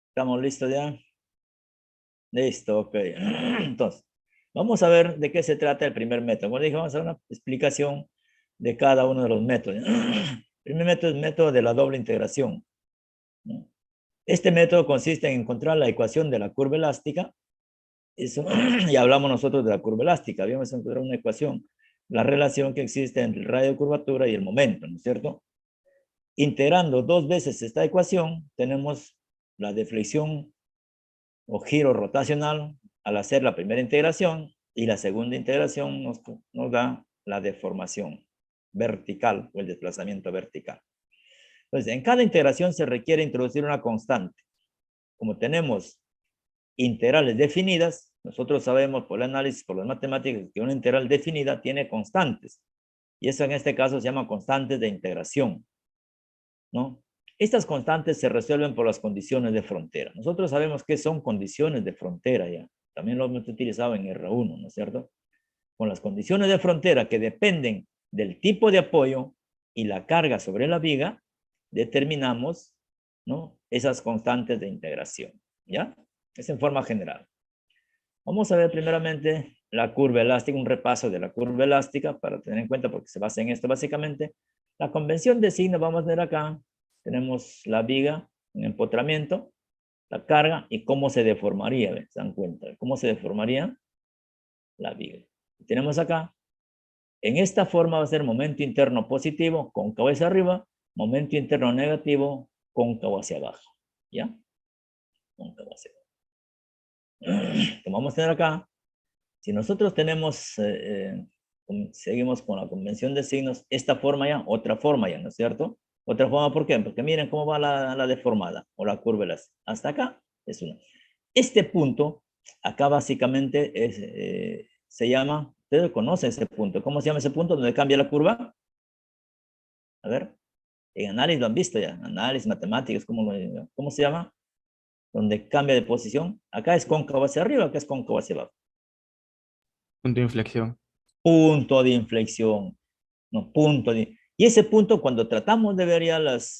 ¿Estamos listos ya? Listo, ok. Entonces, vamos a ver de qué se trata el primer método. Como dije, vamos a hacer una explicación de cada uno de los métodos. El primer método es el método de la doble integración. Este método consiste en encontrar la ecuación de la curva elástica. Eso, y hablamos nosotros de la curva elástica. Habíamos encontrado una ecuación, la relación que existe entre el radio de curvatura y el momento, ¿no es cierto? Integrando dos veces esta ecuación, tenemos la deflexión o giro rotacional al hacer la primera integración, y la segunda integración nos da la deformación vertical o el desplazamiento vertical. Entonces, en cada integración se requiere introducir una constante. Como tenemos integrales definidas, nosotros sabemos por el análisis, por las matemáticas, que una integral definida tiene constantes. Y eso en este caso se llama constantes de integración, ¿no? Estas constantes se resuelven por las condiciones de frontera. Nosotros sabemos qué son condiciones de frontera ya. También lo hemos utilizado en R1, ¿no es cierto? Con las condiciones de frontera que dependen del tipo de apoyo y la carga sobre la viga, determinamos, ¿no?, esas constantes de integración, ¿ya? Es en forma general. Vamos a ver primeramente la curva elástica, un repaso de la curva elástica para tener en cuenta, porque se basa en esto básicamente. La convención de signos, vamos a ver acá, tenemos la viga en empotramiento, la carga y cómo se deformaría, ¿se dan cuenta? ¿Cómo se deformaría la viga? Tenemos acá, en esta forma va a ser momento interno positivo, cóncavo hacia arriba, momento interno negativo, cóncavo hacia abajo, ¿ya? Cóncavo hacia abajo. Como vamos a tener acá, si nosotros tenemos, seguimos con la convención de signos, esta forma ya, otra forma ya, ¿no es cierto? Otra forma, ¿por qué? Porque miren cómo va la deformada o la curva elástica. Hasta acá es una. Este punto, acá básicamente se llama, ustedes conocen ese punto. ¿Cómo se llama ese punto donde cambia la curva? A ver, en análisis lo han visto ya, análisis, matemáticas, ¿cómo se llama? Donde cambia de posición. Acá es cóncavo hacia arriba, acá es cóncavo hacia abajo. Punto de inflexión. Punto de inflexión, no, y ese punto, cuando tratamos de ver ya las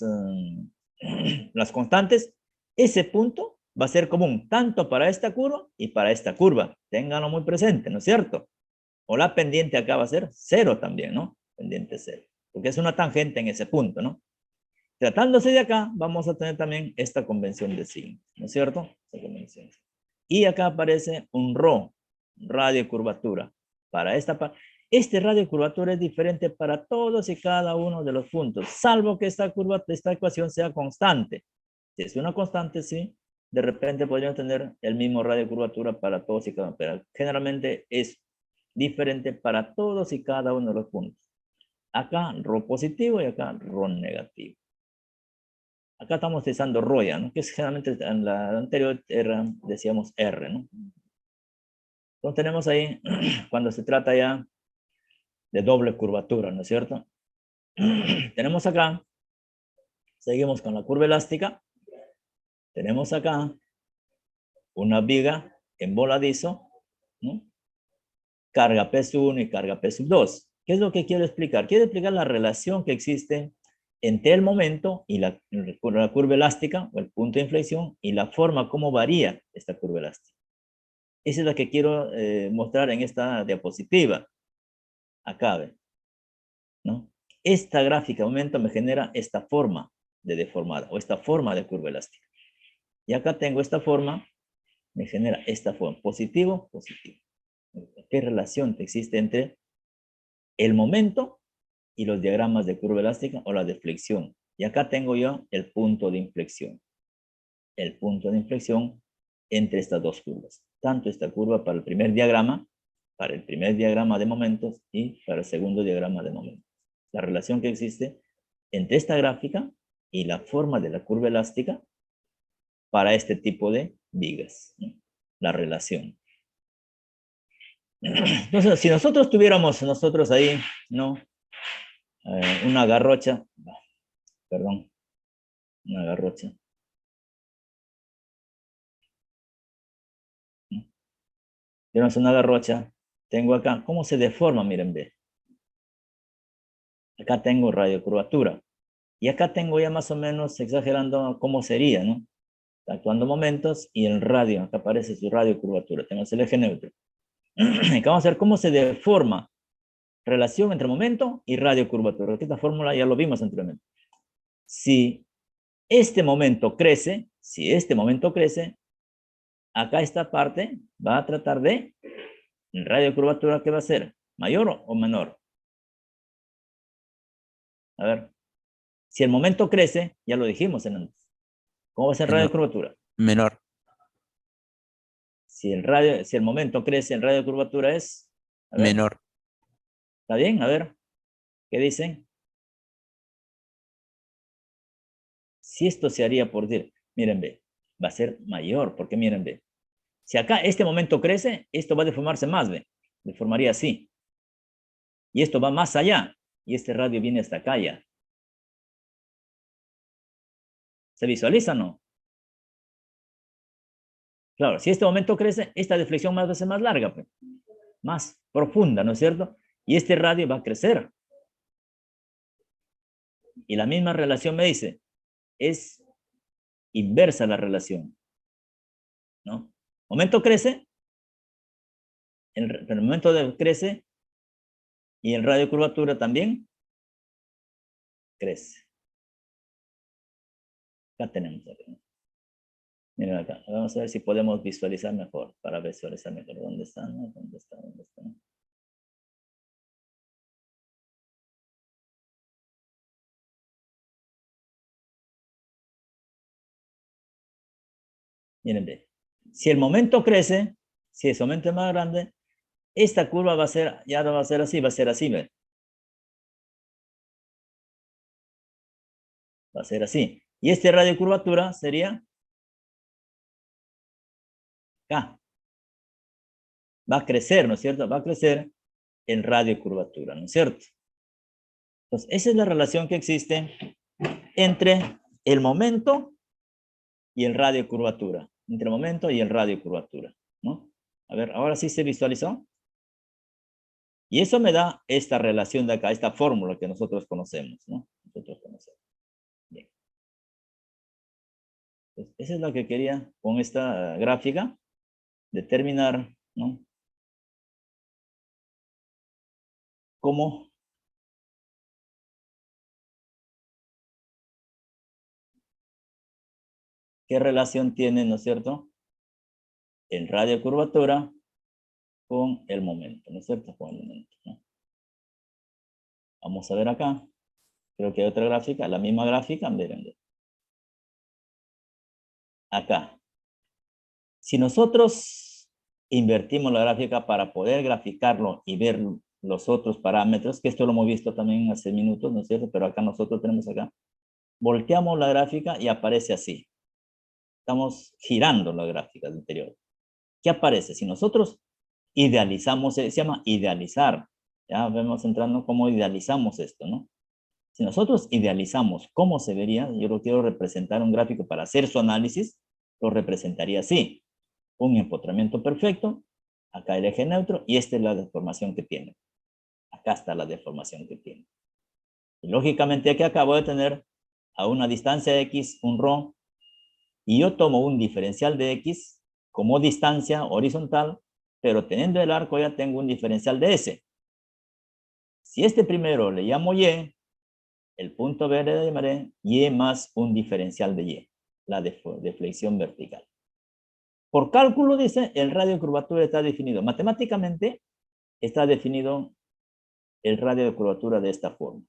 constantes, ese punto va a ser común tanto para esta curva y para esta curva. Ténganlo muy presente, ¿no es cierto? O la pendiente acá va a ser cero también, ¿no? Pendiente cero, porque es una tangente en ese punto, ¿no? Tratándose de acá, vamos a tener también esta convención de signos, ¿no es cierto? Esta convención. Y acá aparece un ρ, radio de curvatura. Para esta parte, este radio de curvatura es diferente para todos y cada uno de los puntos, salvo que esta ecuación sea constante. Si es una constante, sí, de repente podríamos tener el mismo radio de curvatura para todos y cada uno, pero generalmente es diferente para todos y cada uno de los puntos. Acá ρ positivo y acá ρ negativo. Acá estamos utilizando Roya, ¿no? Que es generalmente en la anterior era, decíamos R, ¿no? Entonces tenemos ahí, cuando se trata ya de doble curvatura, ¿no es cierto? Tenemos acá, seguimos con la curva elástica, tenemos acá una viga en voladizo, ¿no? Carga P1 y carga P2. ¿Qué es lo que quiero explicar? Quiero explicar la relación que existe entre el momento y la curva elástica, o el punto de inflexión, y la forma como varía esta curva elástica. Esa es la que quiero mostrar en esta diapositiva. Acá, ¿ve? ¿No? Esta gráfica de momento me genera esta forma de deformada o esta forma de curva elástica. Y acá tengo esta forma, me genera esta forma, positivo, positivo. ¿Qué relación existe entre el momento y los diagramas de curva elástica o la deflexión? Y acá tengo yo el punto de inflexión. El punto de inflexión entre estas dos curvas. Tanto esta curva para el primer diagrama de momentos y para el segundo diagrama de momentos. La relación que existe entre esta gráfica y la forma de la curva elástica para este tipo de vigas, ¿no? La relación. Entonces, si nosotros tuviéramos ahí, ¿no? Una garrocha, perdón, una garrocha. Tenemos una garrocha, tengo acá, ¿cómo se deforma? Miren, ve. Acá tengo radiocurvatura. Y acá tengo ya más o menos, exagerando, cómo sería, ¿no? Actuando momentos y el radio, acá aparece su radiocurvatura. Tenemos el eje neutro. Acá vamos a ver cómo se deforma relación entre momento y radiocurvatura. Esta fórmula ya lo vimos anteriormente. Si este momento crece, acá esta parte va a tratar de radiocurvatura, ¿qué va a ser? ¿Mayor o menor? A ver, si el momento crece, ya lo dijimos en antes. ¿Cómo va a ser radiocurvatura? Menor. Si el momento crece, el radiocurvatura es... A ver, Menor. ¿está bien? A ver, ¿qué dicen? Si esto se haría por decir, miren, ve, va a ser mayor, porque miren, ve, si acá este momento crece, esto va a deformarse más, ve, deformaría así. Y esto va más allá, y este radio viene hasta acá ya. ¿Se visualiza o no? Claro, si este momento crece, esta deflexión va a ser más larga, pues, más profunda, ¿no es cierto? Y este radio va a crecer. Y la misma relación me dice, es inversa la relación, ¿no? Momento crece, el momento crece y el radio de curvatura también crece. Acá tenemos. Acá. Miren acá, vamos a ver si podemos visualizar mejor, para visualizar mejor. ¿Dónde están? ¿No? ¿Dónde está? ¿Dónde está? Miren, ve. Si el momento crece, si ese momento es más grande, esta curva va a ser, ya no va a ser así, va a ser así, ¿ve? Va a ser así. Y este radio de curvatura sería acá. Va a crecer, ¿no es cierto? Va a crecer el radio de curvatura, ¿no es cierto? Entonces, esa es la relación que existe entre el momento y el radio de curvatura. Entre el momento y el radio de curvatura, ¿no? A ver, ahora sí se visualizó. Y eso me da esta relación de acá, esta fórmula que nosotros conocemos, ¿no? Nosotros conocemos. Bien. Entonces, esa es lo que quería con esta gráfica, determinar, ¿no? Cómo qué relación tiene, ¿no es cierto? El radio de curvatura con el momento, ¿no es cierto? Con el momento, ¿no? Vamos a ver acá. Creo que hay otra gráfica, la misma gráfica, miren. Acá. Si nosotros invertimos la gráfica para poder graficarlo y ver los otros parámetros, que esto lo hemos visto también hace minutos, ¿no es cierto? Pero acá nosotros tenemos acá. Volteamos la gráfica y aparece así. Estamos girando la gráfica del interior. ¿Qué aparece? Si nosotros idealizamos, se llama idealizar. Ya vemos entrando cómo idealizamos esto, ¿no? Si nosotros idealizamos cómo se vería, yo lo quiero representar un gráfico para hacer su análisis, lo representaría así. Un empotramiento perfecto, acá el eje neutro, y esta es la deformación que tiene. Acá está la deformación que tiene. Y lógicamente aquí acabo de tener a una distancia de x un ρ, y yo tomo un diferencial de x como distancia horizontal, pero teniendo el arco ya tengo un diferencial de s. Si este primero le llamo y, el punto B le llamaré y más un diferencial de y, la deflexión vertical. Por cálculo, dice, el radio de curvatura está definido. Matemáticamente está definido el radio de curvatura de esta forma.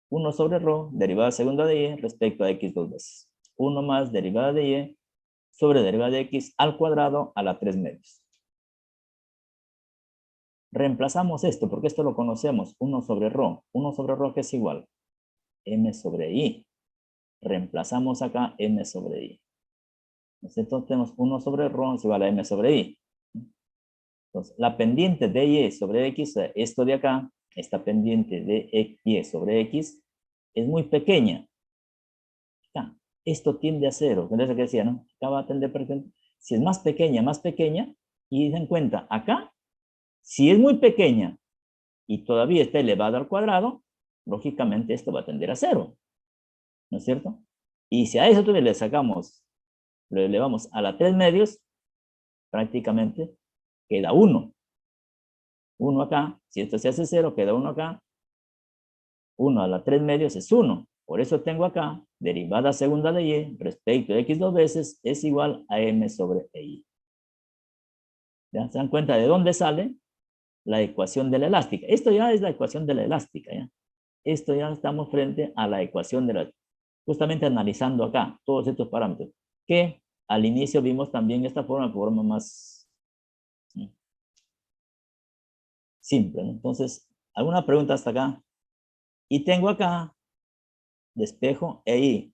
1 sobre ρ, derivada segunda de y, respecto a x dos veces. 1 más derivada de y sobre derivada de x al cuadrado a la 3 medios. Reemplazamos esto, porque esto lo conocemos. 1 sobre ρ. 1 sobre ρ, que es igual m sobre i. Reemplazamos acá m sobre i. Entonces tenemos 1 sobre ρ es igual a m sobre i. Entonces, la pendiente de y sobre x, esto de acá, esta pendiente de y sobre x, es muy pequeña. Acá, esto tiende a cero. ¿Qué es lo que decía, no? Acá va a tender, por ejemplo, si es más pequeña, y den cuenta, acá, si es muy pequeña y todavía está elevada al cuadrado, lógicamente esto va a tender a 0, ¿no es cierto? Y si a eso todavía le sacamos, lo elevamos a la 3 medios, prácticamente queda 1. 1 acá, si esto se hace 0, queda 1 acá. 1 a la 3 medios es 1. Por eso tengo acá, derivada segunda de y respecto de x 2 veces es igual a m sobre y. ¿Ya se dan cuenta de dónde sale la ecuación de la elástica? Esto ya es la ecuación de la elástica, ¿ya? Esto ya estamos frente a la ecuación de la... Justamente analizando acá todos estos parámetros, que al inicio vimos también esta forma más simple, ¿no? Entonces, ¿alguna pregunta hasta acá? Y tengo acá despejo y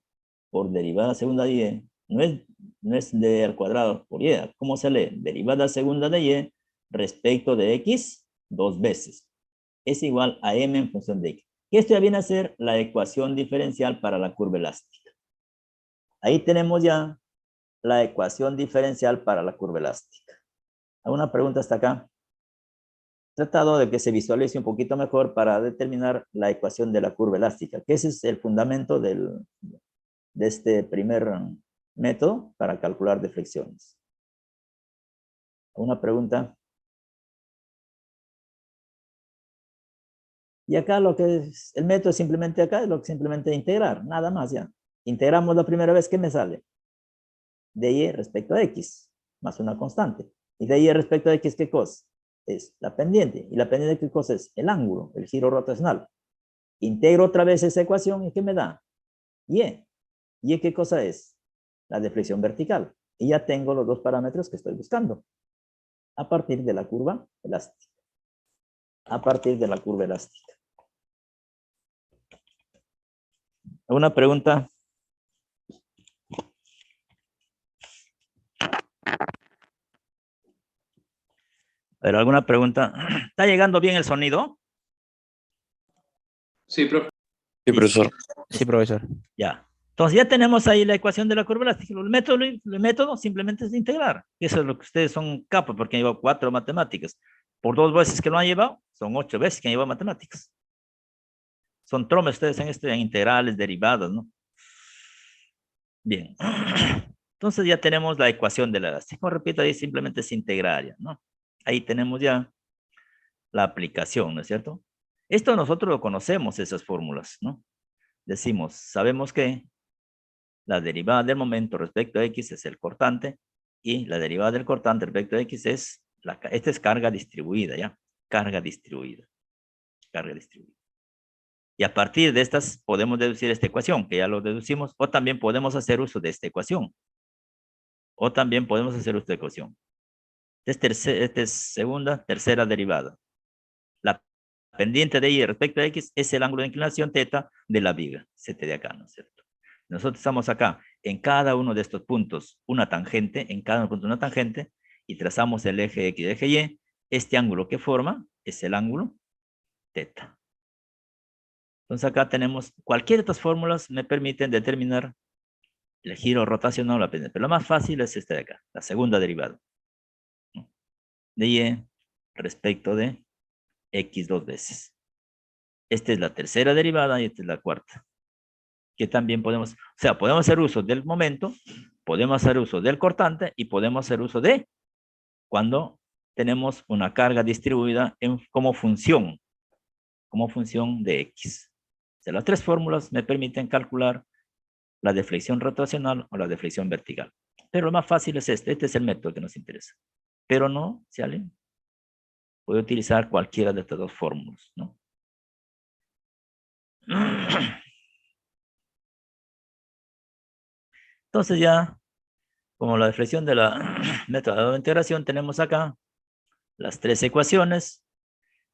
por derivada segunda de y, no es d al cuadrado por y. ¿Cómo se lee? Derivada segunda de y respecto de x 2 veces. Es igual a m en función de x. Y esto ya viene a ser la ecuación diferencial para la curva elástica. Ahí tenemos ya la ecuación diferencial para la curva elástica. ¿Alguna pregunta hasta acá? Tratado de que se visualice un poquito mejor para determinar la ecuación de la curva elástica, que ese es el fundamento de este primer método para calcular deflexiones. ¿Alguna pregunta? Y acá lo que es, el método simplemente acá es lo que simplemente integrar, nada más ya. Integramos la primera vez, ¿qué me sale? De y respecto a x, más una constante. Y de y respecto a x, ¿qué cosa? Es la pendiente. ¿Y la pendiente qué cosa es? El ángulo, el giro rotacional. Integro otra vez esa ecuación y ¿qué me da? Y. ¿Y qué cosa es? La deflexión vertical. Y ya tengo los dos parámetros que estoy buscando. A partir de la curva elástica. A partir de la curva elástica. ¿Alguna pregunta? ¿Pero alguna pregunta? ¿Está llegando bien el sonido? Sí, profe. Sí, profesor. Sí, profesor. Ya. Entonces ya tenemos ahí la ecuación de la curva elástica. El método simplemente es integrar. Eso es lo que ustedes son capos porque han llevado 4 matemáticas. Por 2 veces que lo han llevado, son 8 veces que han llevado matemáticas. Son tromes ustedes en integrales, derivadas, ¿no? Bien. Entonces ya tenemos la ecuación de la elástica. Como repito, ahí simplemente es integrar, ¿no? Ahí tenemos ya la aplicación, ¿no es cierto? Esto nosotros lo conocemos, esas fórmulas, ¿no? Decimos, sabemos que la derivada del momento respecto a x es el cortante y la derivada del cortante respecto a x es, esta es carga distribuida, ¿ya? Carga distribuida. Carga distribuida. Y a partir de estas podemos deducir esta ecuación, que ya lo deducimos, o también podemos hacer uso de esta ecuación. O también podemos hacer uso de esta ecuación. Esta es segunda, tercera derivada. La pendiente de y respecto a x es el ángulo de inclinación θ de la viga, de acá, ¿no es cierto? Nosotros estamos acá, en cada uno de estos puntos, una tangente, en cada punto una tangente, y trazamos el eje X y el eje Y. Este ángulo que forma es el ángulo θ. Entonces acá tenemos, cualquiera de estas fórmulas me permiten determinar el giro rotacional o la pendiente, pero lo más fácil es esta de acá, la segunda derivada, ¿no? De Y respecto de X 2 veces. Esta es la tercera derivada y esta es la cuarta. Que también podemos, o sea, podemos hacer uso del momento, podemos hacer uso del cortante y podemos hacer uso de cuando tenemos una carga distribuida como función de X. O sea, las tres fórmulas me permiten calcular la deflexión rotacional o la deflexión vertical. Pero lo más fácil es este es el método que nos interesa. Pero no, si alguien puede utilizar cualquiera de estas dos fórmulas, ¿no? Entonces ya, como la deflexión de la método de integración, tenemos acá las tres ecuaciones,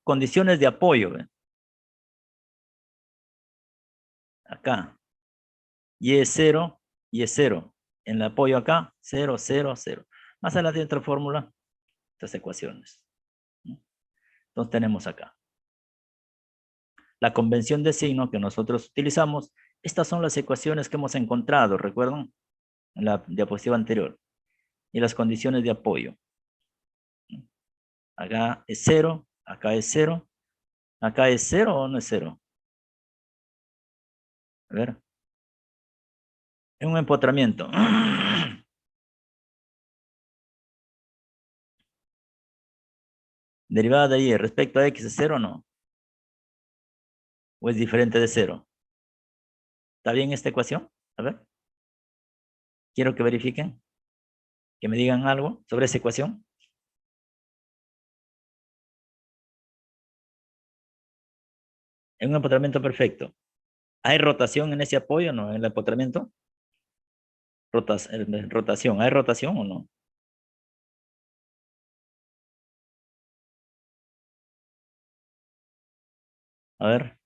condiciones de apoyo. Acá, y es 0, y es 0. En el apoyo acá, 0, 0, 0. Más adelante hay otra fórmula, estas ecuaciones. Entonces tenemos acá. La convención de signo que nosotros utilizamos, estas son las ecuaciones que hemos encontrado, ¿recuerdan? En la diapositiva anterior. Y las condiciones de apoyo. Acá es 0, acá es 0. Acá es 0 o no es 0. A ver. En un empotramiento. Derivada de y respecto a x es 0 o no. ¿O es diferente de 0? ¿Está bien esta ecuación? A ver. Quiero que verifiquen. Que me digan algo sobre esa ecuación. En un empotramiento perfecto. ¿Hay rotación en ese apoyo o no? En el empotramiento. Rotación. ¿Hay rotación o no? A ver.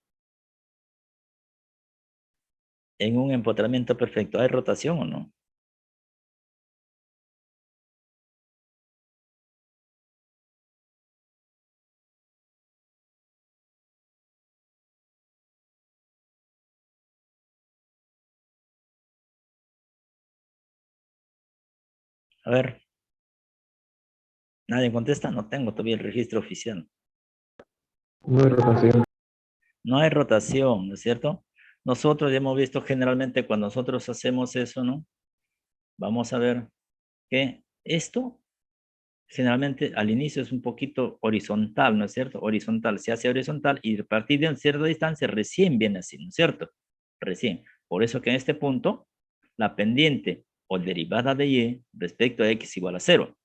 En un empotramiento perfecto, ¿hay rotación o no? A ver. ¿Nadie contesta? No tengo todavía el registro oficial. No hay rotación. No hay rotación, ¿no es cierto? Nosotros ya hemos visto generalmente cuando nosotros hacemos eso, ¿no? Vamos a ver que esto generalmente al inicio es un poquito horizontal, ¿no es cierto? Horizontal, se hace horizontal y a partir de una cierta distancia recién viene así, ¿no es cierto? Recién. Por eso que en este punto, la pendiente o derivada de y respecto a x igual a 0.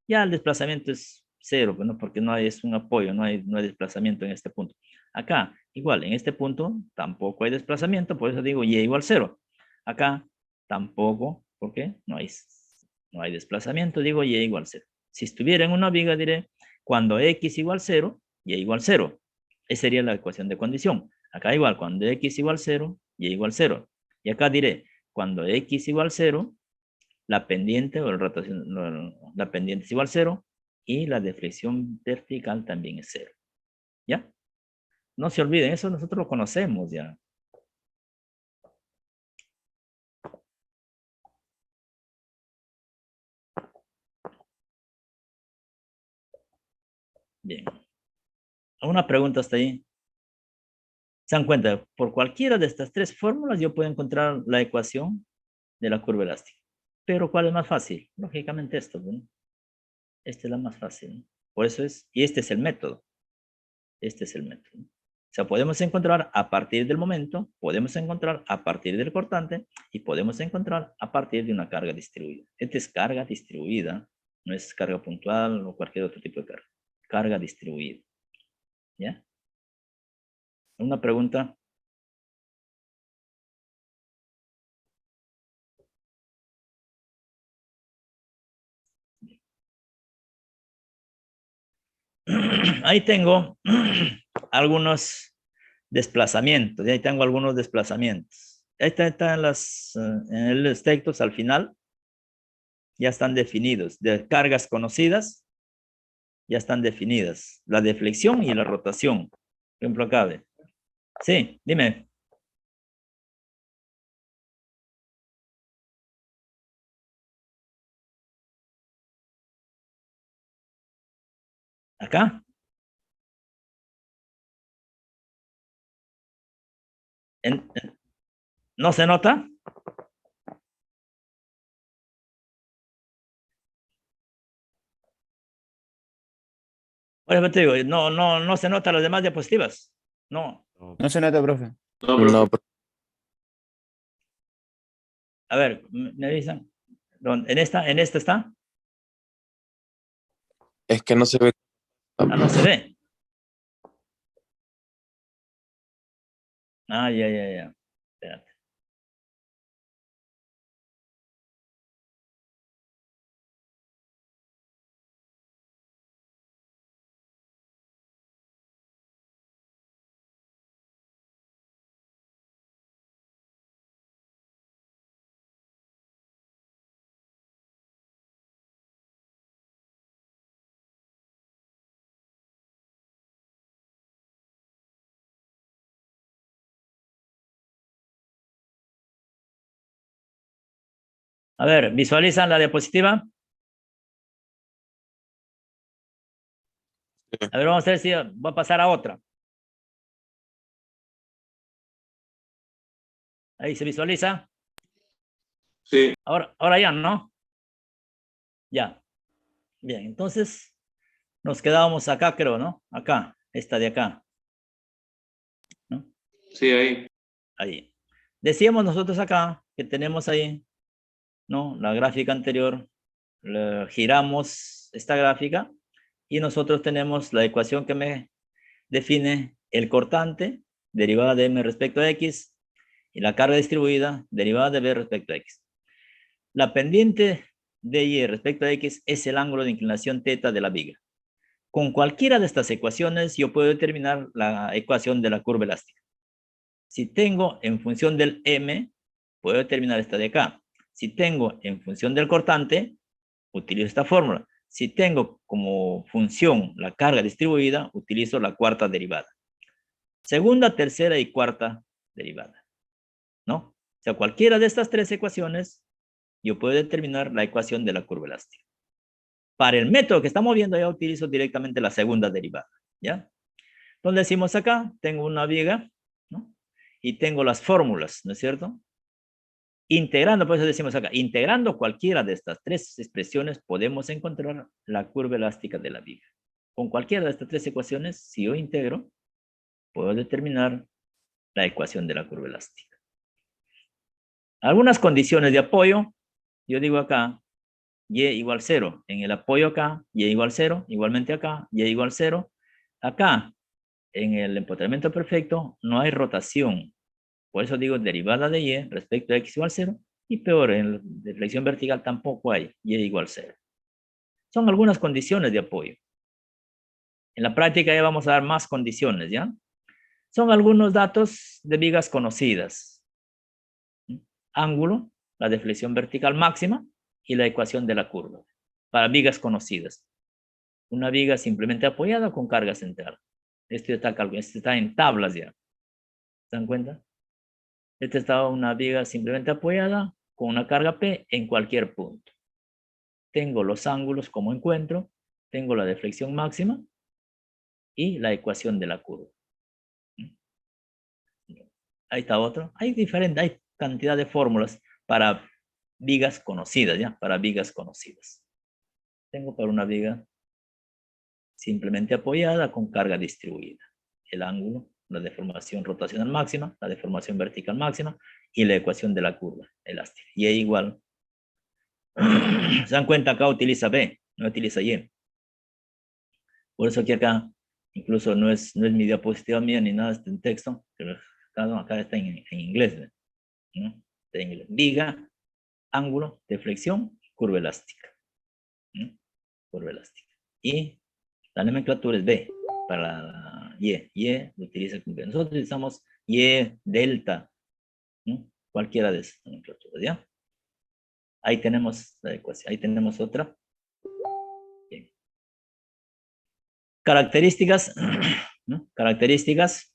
Ya el desplazamiento es 0, bueno, porque no hay, es un apoyo, no hay desplazamiento en este punto. Acá, igual, en este punto tampoco hay desplazamiento, por eso digo y igual 0. Acá tampoco, porque no hay desplazamiento, digo y igual 0. Si estuviera en una viga, diré, cuando x igual 0, y igual 0. Esa sería la ecuación de condición. Acá igual, cuando x igual 0, y igual 0. Y acá diré, cuando x igual 0, la pendiente o la pendiente es igual a 0 y la deflexión vertical también es 0. ¿Ya? No se olviden, eso nosotros lo conocemos ya. Bien. ¿Alguna pregunta hasta ahí? ¿Se dan cuenta? Por cualquiera de estas tres fórmulas yo puedo encontrar la ecuación de la curva elástica. Pero ¿cuál es más fácil? Lógicamente esto, ¿no? Esta es la más fácil, ¿no? Por eso es, y este es el método. Este es el método. O sea, podemos encontrar a partir del momento, podemos encontrar a partir del cortante y podemos encontrar a partir de una carga distribuida. Esta es carga distribuida, no es carga puntual o cualquier otro tipo de carga. Carga distribuida. ¿Ya? ¿Una pregunta? Ahí tengo algunos desplazamientos. Ahí tengo algunos desplazamientos. Ahí están en los textos al final. Ya están definidos. De cargas conocidas, ya están definidas. La deflexión y la rotación. Por ejemplo, acá ve. Sí, dime. Acá. ¿No se nota? Por ejemplo, te digo, no se nota las demás diapositivas. No. No se nota, profe. No, A ver, me avisan. ¿En esta está? es que no se ve. Ah, no se ve. Ah, ya. Espérate. A ver, ¿visualizan la diapositiva? A ver, vamos a ver si va a pasar a otra. Ahí se visualiza. Sí. Ahora ya, ¿no? Ya. Bien, entonces nos quedábamos acá, creo, ¿no? Acá, esta de acá, ¿no? Sí, ahí. Ahí. Decíamos nosotros acá que tenemos ahí, ¿no? La gráfica anterior, giramos esta gráfica y nosotros tenemos la ecuación que me define el cortante, derivada de m respecto a x, y la carga distribuida, derivada de b respecto a x. La pendiente de y respecto a x es el ángulo de inclinación θ de la viga. Con cualquiera de estas ecuaciones yo puedo determinar la ecuación de la curva elástica. Si tengo en función del m, puedo determinar esta de acá. Si tengo en función del cortante, utilizo esta fórmula. Si tengo como función la carga distribuida, utilizo la cuarta derivada. Segunda, tercera y cuarta derivada, ¿no? O sea, cualquiera de estas tres ecuaciones, yo puedo determinar la ecuación de la curva elástica. Para el método que estamos viendo, ya utilizo directamente la segunda derivada, ¿ya? Entonces decimos acá, tengo una viga, ¿no? Y tengo las fórmulas, ¿no es cierto? Integrando, por eso decimos acá, integrando cualquiera de estas tres expresiones, podemos encontrar la curva elástica de la viga. Con cualquiera de estas tres ecuaciones, si yo integro, puedo determinar la ecuación de la curva elástica. Algunas condiciones de apoyo, yo digo acá, y igual 0. En el apoyo acá, y igual 0. Igualmente acá, y igual 0. Acá, en el empotramiento perfecto, no hay rotación. Por eso digo derivada de y respecto a x igual 0. Y peor, en la flexión vertical tampoco hay y igual 0. Son algunas condiciones de apoyo. En la práctica ya vamos a dar más condiciones, ¿ya? Son algunos datos de vigas conocidas. Ángulo, la deflexión vertical máxima y la ecuación de la curva. Para vigas conocidas. Una viga simplemente apoyada con carga central. Esto está en tablas ya. ¿Se dan cuenta? Esta está una viga simplemente apoyada con una carga P en cualquier punto. Tengo los ángulos como encuentro, tengo la deflexión máxima y la ecuación de la curva. Ahí está otro. Hay cantidad de fórmulas para vigas conocidas, ¿ya? Para vigas conocidas. Tengo para una viga simplemente apoyada con carga distribuida. El ángulo, la deformación rotacional máxima, la deformación vertical máxima y la ecuación de la curva elástica. Y es igual. Se dan cuenta, acá utiliza B, no utiliza Y. Por eso aquí acá, incluso no es mi diapositiva mía ni nada, está en texto, pero acá está en inglés, ¿no? Está en inglés. Viga, ángulo, deflexión, curva elástica. ¿No? Curva elástica. Y la nomenclatura es B para la Y. Y lo utiliza con B. Nosotros utilizamos Y, delta, ¿no? Cualquiera de esas nomenclaturas, ¿ya? Ahí tenemos la ecuación. Ahí tenemos otra. Bien. Características, ¿no? Características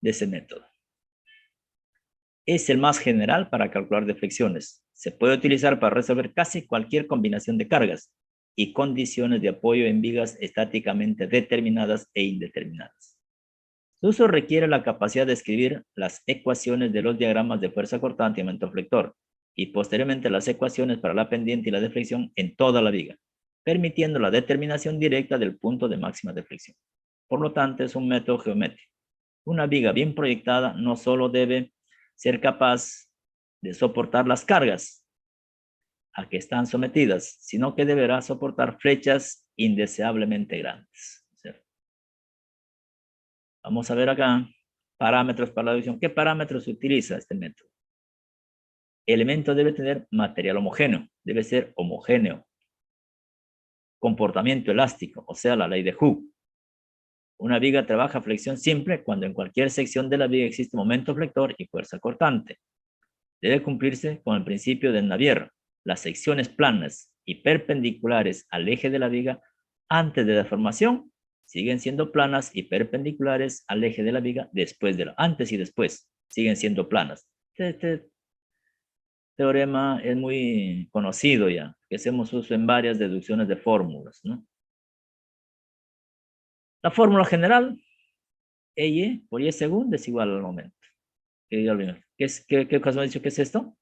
de ese método. Es el más general para calcular deflexiones. Se puede utilizar para resolver casi cualquier combinación de cargas y condiciones de apoyo en vigas estáticamente determinadas e indeterminadas. Su uso requiere la capacidad de escribir las ecuaciones de los diagramas de fuerza cortante y momento flector y posteriormente las ecuaciones para la pendiente y la deflexión en toda la viga, permitiendo la determinación directa del punto de máxima deflexión. Por lo tanto, es un método geométrico. Una viga bien proyectada no solo debe ser capaz de soportar las cargas a que están sometidas, sino que deberá soportar flechas indeseablemente grandes. Vamos a ver acá parámetros para la división. ¿Qué parámetros se utiliza este método? El elemento debe tener material homogéneo, debe ser homogéneo. Comportamiento elástico, o sea, la ley de Hooke. Una viga trabaja flexión simple cuando en cualquier sección de la viga existe momento flector y fuerza cortante. Debe cumplirse con el principio del Navier. Las secciones planas y perpendiculares al eje de la viga antes de la deformación siguen siendo planas y perpendiculares al eje de la viga antes y después siguen siendo planas. Este teorema es muy conocido ya, que hacemos uso en varias deducciones de fórmulas, ¿no? La fórmula general, EY por Y segundo es igual al momento. ¿Qué cosa hemos dicho que es esto?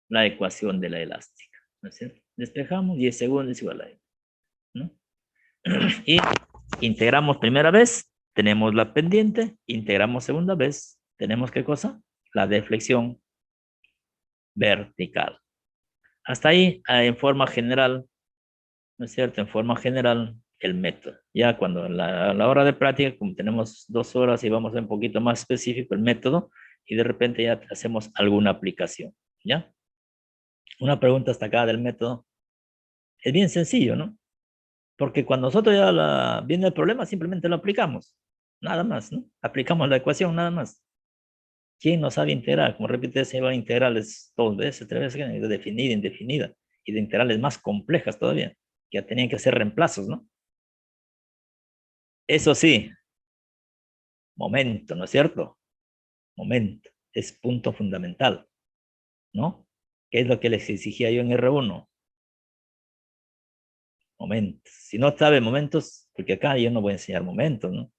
La ecuación de la elástica, ¿no es cierto? Despejamos 10 segundos es igual a E, ¿no? Y integramos primera vez, tenemos la pendiente, integramos segunda vez, tenemos ¿qué cosa? La deflexión vertical. Hasta ahí, en forma general, ¿no es cierto? En forma general, el método. Ya cuando a la hora de práctica, como tenemos 2 horas y vamos a un poquito más específico el método, y de repente ya hacemos alguna aplicación, ¿ya? Una pregunta hasta acá del método. Es bien sencillo, ¿no? Porque cuando nosotros ya viene el problema, simplemente lo aplicamos. Nada más, ¿no? Aplicamos la ecuación, nada más. ¿Quién no sabe integrar? Como repite, se va a integrales 2 veces, 3 veces, de definida, indefinida, y de integrales más complejas todavía, que ya tenían que hacer reemplazos, ¿no? Eso sí, momento, ¿no es cierto? Momento, es punto fundamental, ¿no? ¿Qué es lo que les exigía yo en R1? Momentos. Si no sabe momentos, porque acá yo no voy a enseñar momentos, ¿no?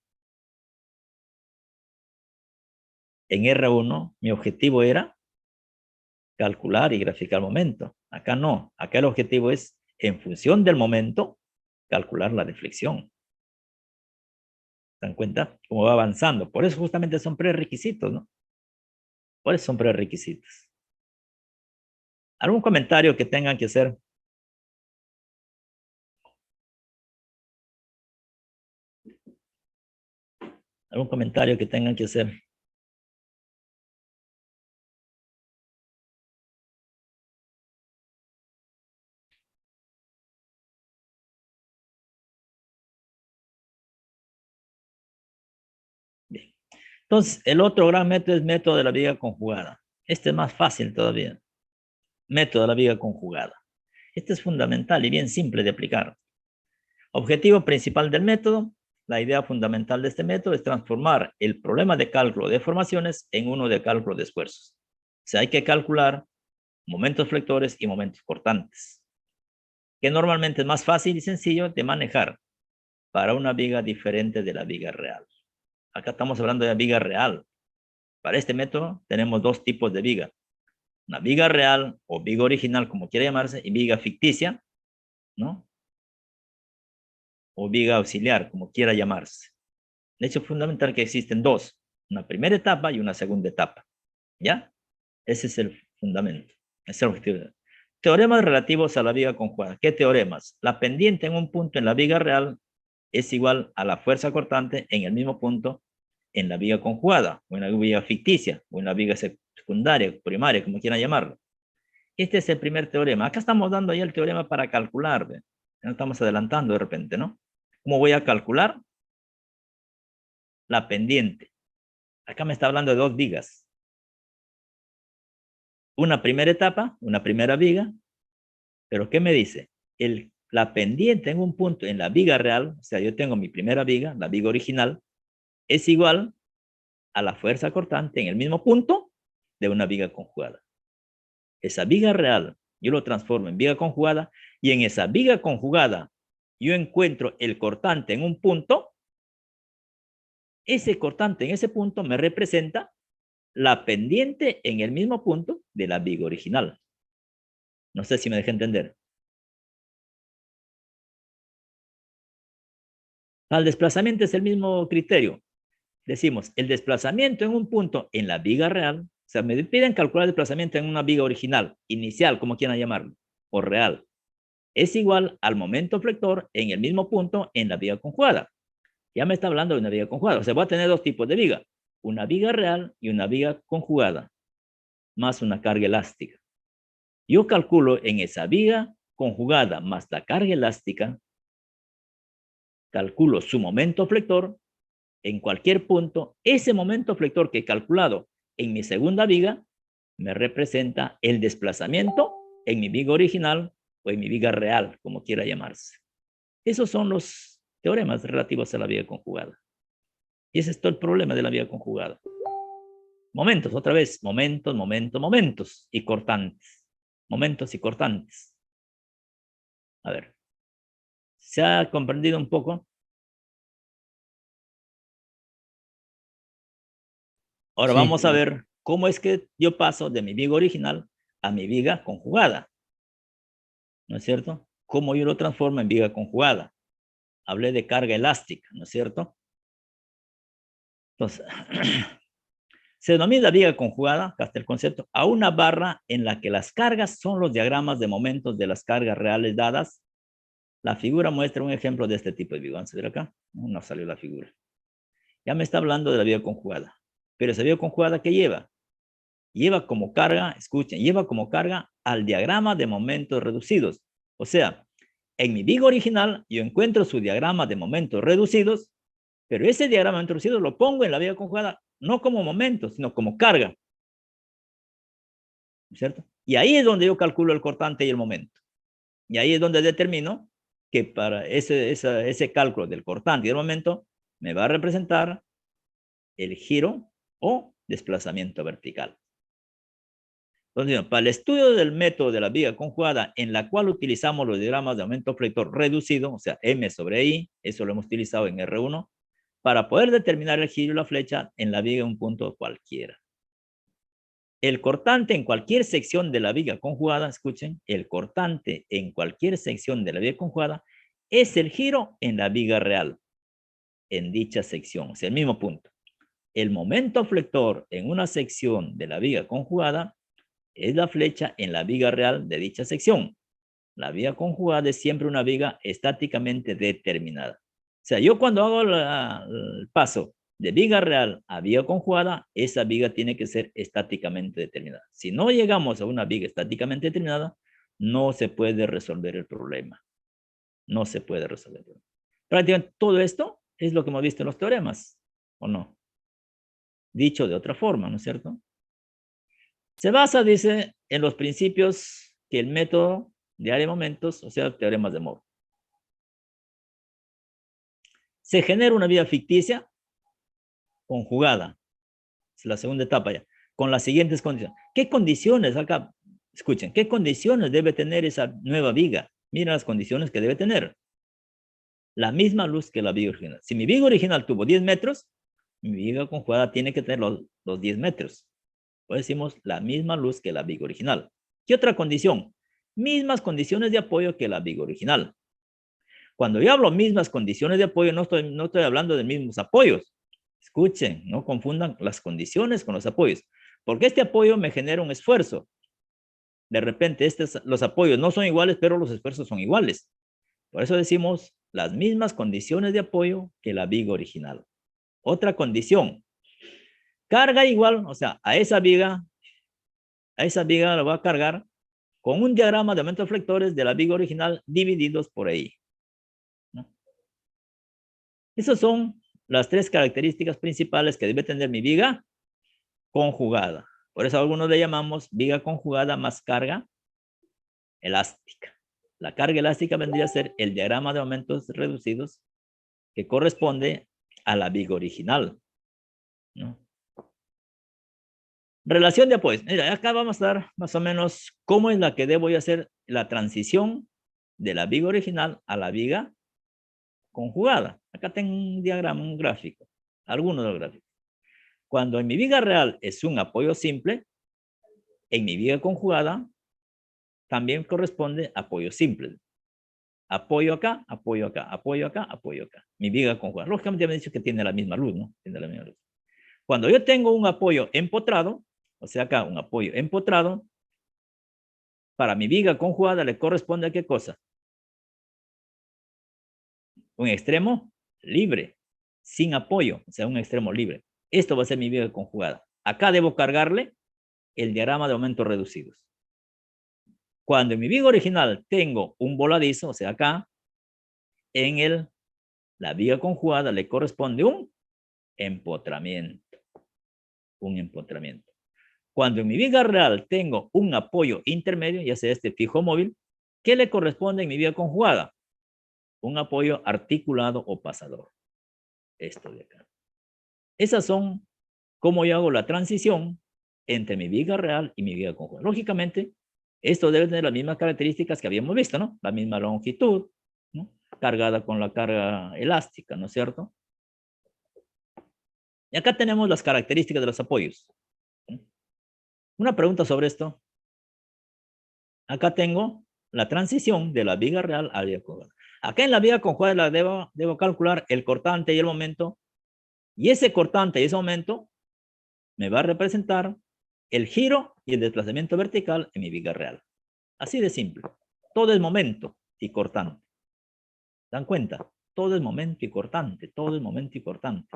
En R1, mi objetivo era calcular y graficar el momento. Acá no. Acá el objetivo es, en función del momento, calcular la deflexión. ¿Se dan cuenta? Cómo va avanzando. Por eso justamente son prerequisitos, ¿no? Por eso son prerequisitos. ¿Algún comentario que tengan que hacer? ¿Algún comentario que tengan que hacer? Bien. Entonces, el otro gran método es método de la viga conjugada. Este es más fácil todavía. Método de la viga conjugada. Este es fundamental y bien simple de aplicar. Objetivo principal del método. La idea fundamental de este método es transformar el problema de cálculo de formaciones en uno de cálculo de esfuerzos. O sea, hay que calcular momentos flectores y momentos cortantes, que normalmente es más fácil y sencillo de manejar para una viga diferente de la viga real. Acá estamos hablando de la viga real. Para este método tenemos 2 tipos de viga. Una viga real o viga original, como quiera llamarse, y viga ficticia, ¿no? O viga auxiliar, como quiera llamarse. De hecho, es fundamental que existen 2, una primera etapa y una segunda etapa, ¿ya? Ese es el fundamento, ese es el objetivo. Teoremas relativos a la viga conjugada. ¿Qué teoremas? La pendiente en un punto en la viga real es igual a la fuerza cortante en el mismo punto en la viga conjugada, o en la viga ficticia, o en la viga secundaria, primaria, como quieran llamarlo. Este es el primer teorema. Acá estamos dando ya el teorema para calcular, ¿ve? No estamos adelantando de repente, ¿no? ¿Cómo voy a calcular? La pendiente. Acá me está hablando de 2 vigas. Una primera etapa, una primera viga, pero ¿qué me dice? La pendiente en un punto en la viga real, o sea, yo tengo mi primera viga, la viga original, es igual a la fuerza cortante en el mismo punto de una viga conjugada. Esa viga real, yo lo transformo en viga conjugada, y en esa viga conjugada yo encuentro el cortante en un punto. Ese cortante en ese punto me representa la pendiente en el mismo punto de la viga original. No sé si me dejé entender. Al desplazamiento es el mismo criterio. Decimos, el desplazamiento en un punto en la viga real, o sea, me piden calcular el desplazamiento en una viga original, inicial, como quieran llamarlo, o real, es igual al momento flector en el mismo punto en la viga conjugada. Ya me está hablando de una viga conjugada. O sea, voy a tener 2 tipos de viga, una viga real y una viga conjugada, más una carga elástica. Yo calculo en esa viga conjugada más la carga elástica, calculo su momento flector en cualquier punto. Ese momento flector que he calculado en mi segunda viga me representa el desplazamiento en mi viga original o en mi viga real, como quiera llamarse. Esos son los teoremas relativos a la viga conjugada. Y ese es todo el problema de la viga conjugada. Momentos, otra vez, momentos, momentos, momentos y cortantes. Momentos y cortantes. A ver, ¿se ha comprendido un poco? Ahora Sí, vamos a ver ¿cómo es que yo paso de mi viga original a mi viga conjugada? ¿No es cierto? ¿Cómo yo lo transformo en viga conjugada? Hablé de carga elástica, ¿no es cierto? Entonces, se denomina viga conjugada, acá está el concepto, a una barra en la que las cargas son los diagramas de momentos de las cargas reales dadas. La figura muestra un ejemplo de este tipo de viga. Vamos a ver acá. No salió la figura. Ya me está hablando de la viga conjugada. Pero esa viga conjugada, ¿qué lleva? Lleva como carga, escuchen, lleva como carga al diagrama de momentos reducidos. O sea, en mi viga original yo encuentro su diagrama de momentos reducidos, pero ese diagrama de momentos reducidos lo pongo en la viga conjugada no como momento, sino como carga. ¿Cierto? Y ahí es donde yo calculo el cortante y el momento. Y ahí es donde determino que para ese cálculo del cortante y del momento me va a representar el giro o desplazamiento vertical. Entonces, para el estudio del método de la viga conjugada, en la cual utilizamos los diagramas de aumento flector reducido, o sea, M sobre I, eso lo hemos utilizado en R1, para poder determinar el giro y la flecha en la viga en un punto cualquiera. El cortante en cualquier sección de la viga conjugada, escuchen, el cortante en cualquier sección de la viga conjugada es el giro en la viga real, en dicha sección, o sea, el mismo punto. El momento flector en una sección de la viga conjugada es la flecha en la viga real de dicha sección. La viga conjugada es siempre una viga estáticamente determinada. O sea, yo cuando hago el paso de viga real a viga conjugada, esa viga tiene que ser estáticamente determinada. Si no llegamos a una viga estáticamente determinada, no se puede resolver el problema. No se puede resolver el problema. Prácticamente todo esto es lo que hemos visto en los teoremas, ¿o no? Dicho de otra forma, ¿no es cierto? Se basa, dice, en los principios que el método de área de momentos, o sea, teoremas de Moore. Se genera una viga ficticia conjugada. Es la segunda etapa ya. Con las siguientes condiciones. ¿Qué condiciones acá? Escuchen, ¿qué condiciones debe tener esa nueva viga? Miren las condiciones que debe tener. La misma luz que la viga original. Si mi viga original tuvo 10 metros, mi viga conjugada tiene que tener los 10 metros. Pues decimos la misma luz que la viga original. ¿Qué otra condición? Mismas condiciones de apoyo que la viga original. Cuando yo hablo mismas condiciones de apoyo, no estoy hablando de mismos apoyos. Escuchen, no confundan las condiciones con los apoyos, porque este apoyo me genera un esfuerzo. De repente, los apoyos no son iguales, pero los esfuerzos son iguales. Por eso decimos las mismas condiciones de apoyo que la viga original. Otra condición, carga igual, o sea, a esa viga la voy a cargar con un diagrama de aumentos flectores de la viga original divididos por ahí. ¿No? Esas son las tres características principales que debe tener mi viga conjugada. Por eso algunos le llamamos viga conjugada más carga elástica. La carga elástica vendría a ser el diagrama de aumentos reducidos que corresponde a la viga original, ¿no? Relación de apoyos. Mira, acá vamos a dar más o menos cómo es la que debo hacer la transición de la viga original a la viga conjugada. Acá tengo un diagrama, un gráfico, algunos de los gráficos. Cuando en mi viga real es un apoyo simple, en mi viga conjugada también corresponde apoyo simple. Apoyo acá, apoyo acá, apoyo acá, apoyo acá. Mi viga conjugada. Lógicamente ya me he dicho que tiene la misma luz, ¿no? Tiene la misma luz. Cuando yo tengo un apoyo empotrado, o sea acá un apoyo empotrado, para mi viga conjugada le corresponde a qué cosa? Un extremo libre, sin apoyo, o sea, un extremo libre. Esto va a ser mi viga conjugada. Acá debo cargarle el diagrama de aumentos reducidos. Cuando en mi viga original tengo un voladizo, o sea, acá, en la viga conjugada le corresponde un empotramiento. Un empotramiento. Cuando en mi viga real tengo un apoyo intermedio, ya sea este fijo móvil, ¿qué le corresponde en mi viga conjugada? Un apoyo articulado o pasador. Esto de acá. Esas son cómo yo hago la transición entre mi viga real y mi viga conjugada. Lógicamente, esto debe tener las mismas características que habíamos visto, ¿no? La misma longitud, ¿no? Cargada con la carga elástica, ¿no es cierto? Y acá tenemos las características de los apoyos. Una pregunta sobre esto. Acá tengo la transición de la viga real a la viga conjugada. Acá en la viga conjugada debo calcular el cortante y el momento. Y ese cortante y ese momento me va a representar el giro y el desplazamiento vertical en mi viga real. Así de simple. Todo es momento y cortante. ¿Dan cuenta? Todo es momento y cortante. Todo es momento y cortante.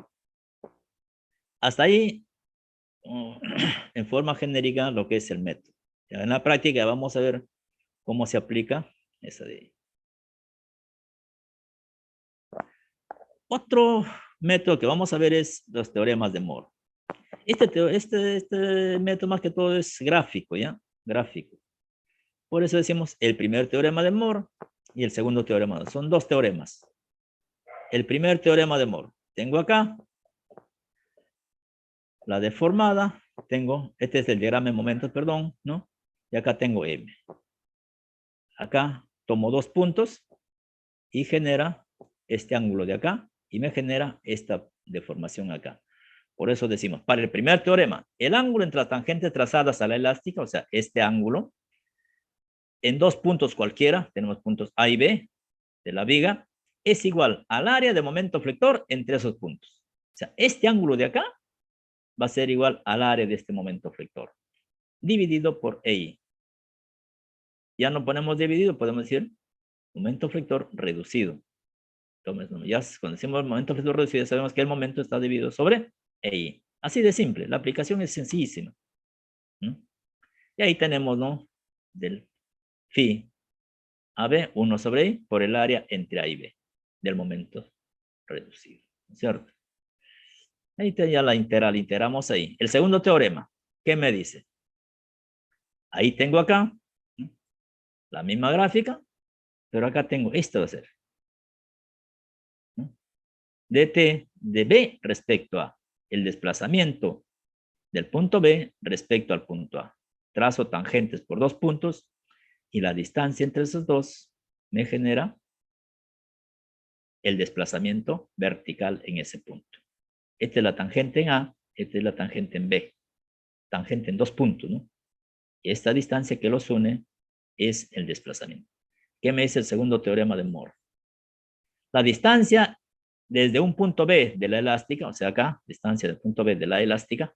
Hasta ahí, en forma genérica, lo que es el método. Ya en la práctica vamos a ver cómo se aplica esa de ahí. Otro método que vamos a ver es los teoremas de Moore. Este método más que todo es gráfico, ¿ya? Gráfico. Por eso decimos el primer teorema de Moore y el segundo teorema de Moore. Son dos teoremas. El primer teorema de Moore. Tengo acá la deformada. Tengo, este es el diagrama de momentos, perdón, ¿no? Y acá tengo M. Acá tomo dos puntos y genera este ángulo de acá y me genera esta deformación acá. Por eso decimos, para el primer teorema, el ángulo entre las tangentes trazadas a la elástica, o sea, este ángulo, en dos puntos cualquiera, tenemos puntos A y B de la viga, es igual al área de momento flector entre esos puntos. O sea, este ángulo de acá va a ser igual al área de este momento flector, dividido por EI. Ya no ponemos dividido, podemos decir momento flector reducido. Entonces, ya cuando decimos momento flector reducido, sabemos que el momento está dividido sobre EI. Así de simple, la aplicación es sencillísima. ¿No? Y ahí tenemos, ¿no? Del phi AB, 1 sobre I, por el área entre A y B, del momento reducido, ¿cierto? Ahí ya la integral, integramos ahí. El segundo teorema, ¿qué me dice? Ahí tengo acá, ¿no? La misma gráfica, pero acá tengo, esto va a ser, ¿no? dt de B respecto a el desplazamiento del punto B respecto al punto A. Trazo tangentes por dos puntos y la distancia entre esos dos me genera el desplazamiento vertical en ese punto. Esta es la tangente en A, esta es la tangente en B. Tangente en dos puntos, ¿no? Y esta distancia que los une es el desplazamiento. ¿Qué me dice el segundo teorema de Moore? La distancia desde un punto B de la elástica, o sea acá, distancia del punto B de la elástica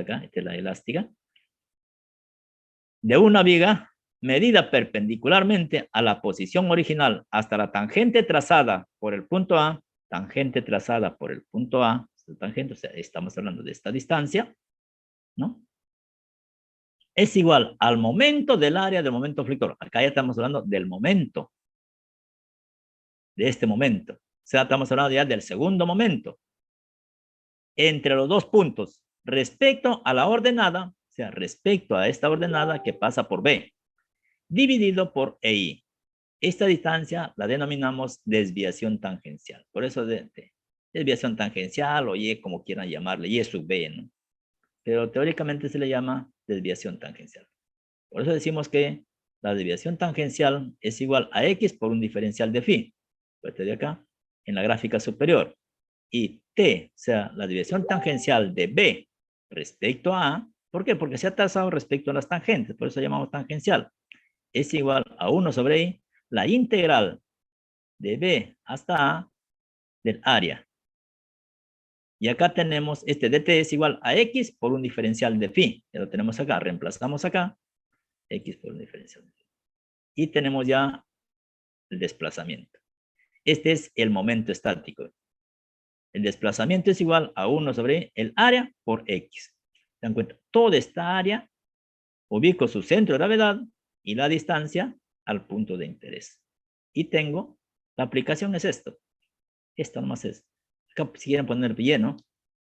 acá, esta es la elástica, de una viga medida perpendicularmente a la posición original hasta la tangente trazada por el punto A, tangente trazada por el punto A, tangente, o sea, estamos hablando de esta distancia, ¿no? Es igual al momento del área del momento flector. Acá ya estamos hablando del momento, de este momento. O sea, estamos hablando ya del segundo momento. Entre los dos puntos, respecto a la ordenada, o sea, respecto a esta ordenada que pasa por B, dividido por EI. Esta distancia la denominamos desviación tangencial. Por eso desviación tangencial o Y, como quieran llamarle, Y sub B, ¿no? Pero teóricamente se le llama desviación tangencial. Por eso decimos que la desviación tangencial es igual a X por un diferencial de phi. Este de acá, en la gráfica superior. Y T, o sea, la desviación tangencial de B respecto a A. ¿Por qué? Porque se ha trazado respecto a las tangentes. Por eso llamamos tangencial. Es igual a 1 sobre I, la integral de B hasta A del área. Y acá tenemos este dt es igual a X por un diferencial de phi. Ya lo tenemos acá. Reemplazamos acá. X por un diferencial de phi. Y tenemos ya el desplazamiento. Este es el momento estático. El desplazamiento es igual a 1 sobre el área por X. ¿Se dan cuenta? Toda esta área ubico su centro de gravedad y la distancia al punto de interés. Y tengo, la aplicación es esto. Esto nomás es. Acá si quieren poner lleno,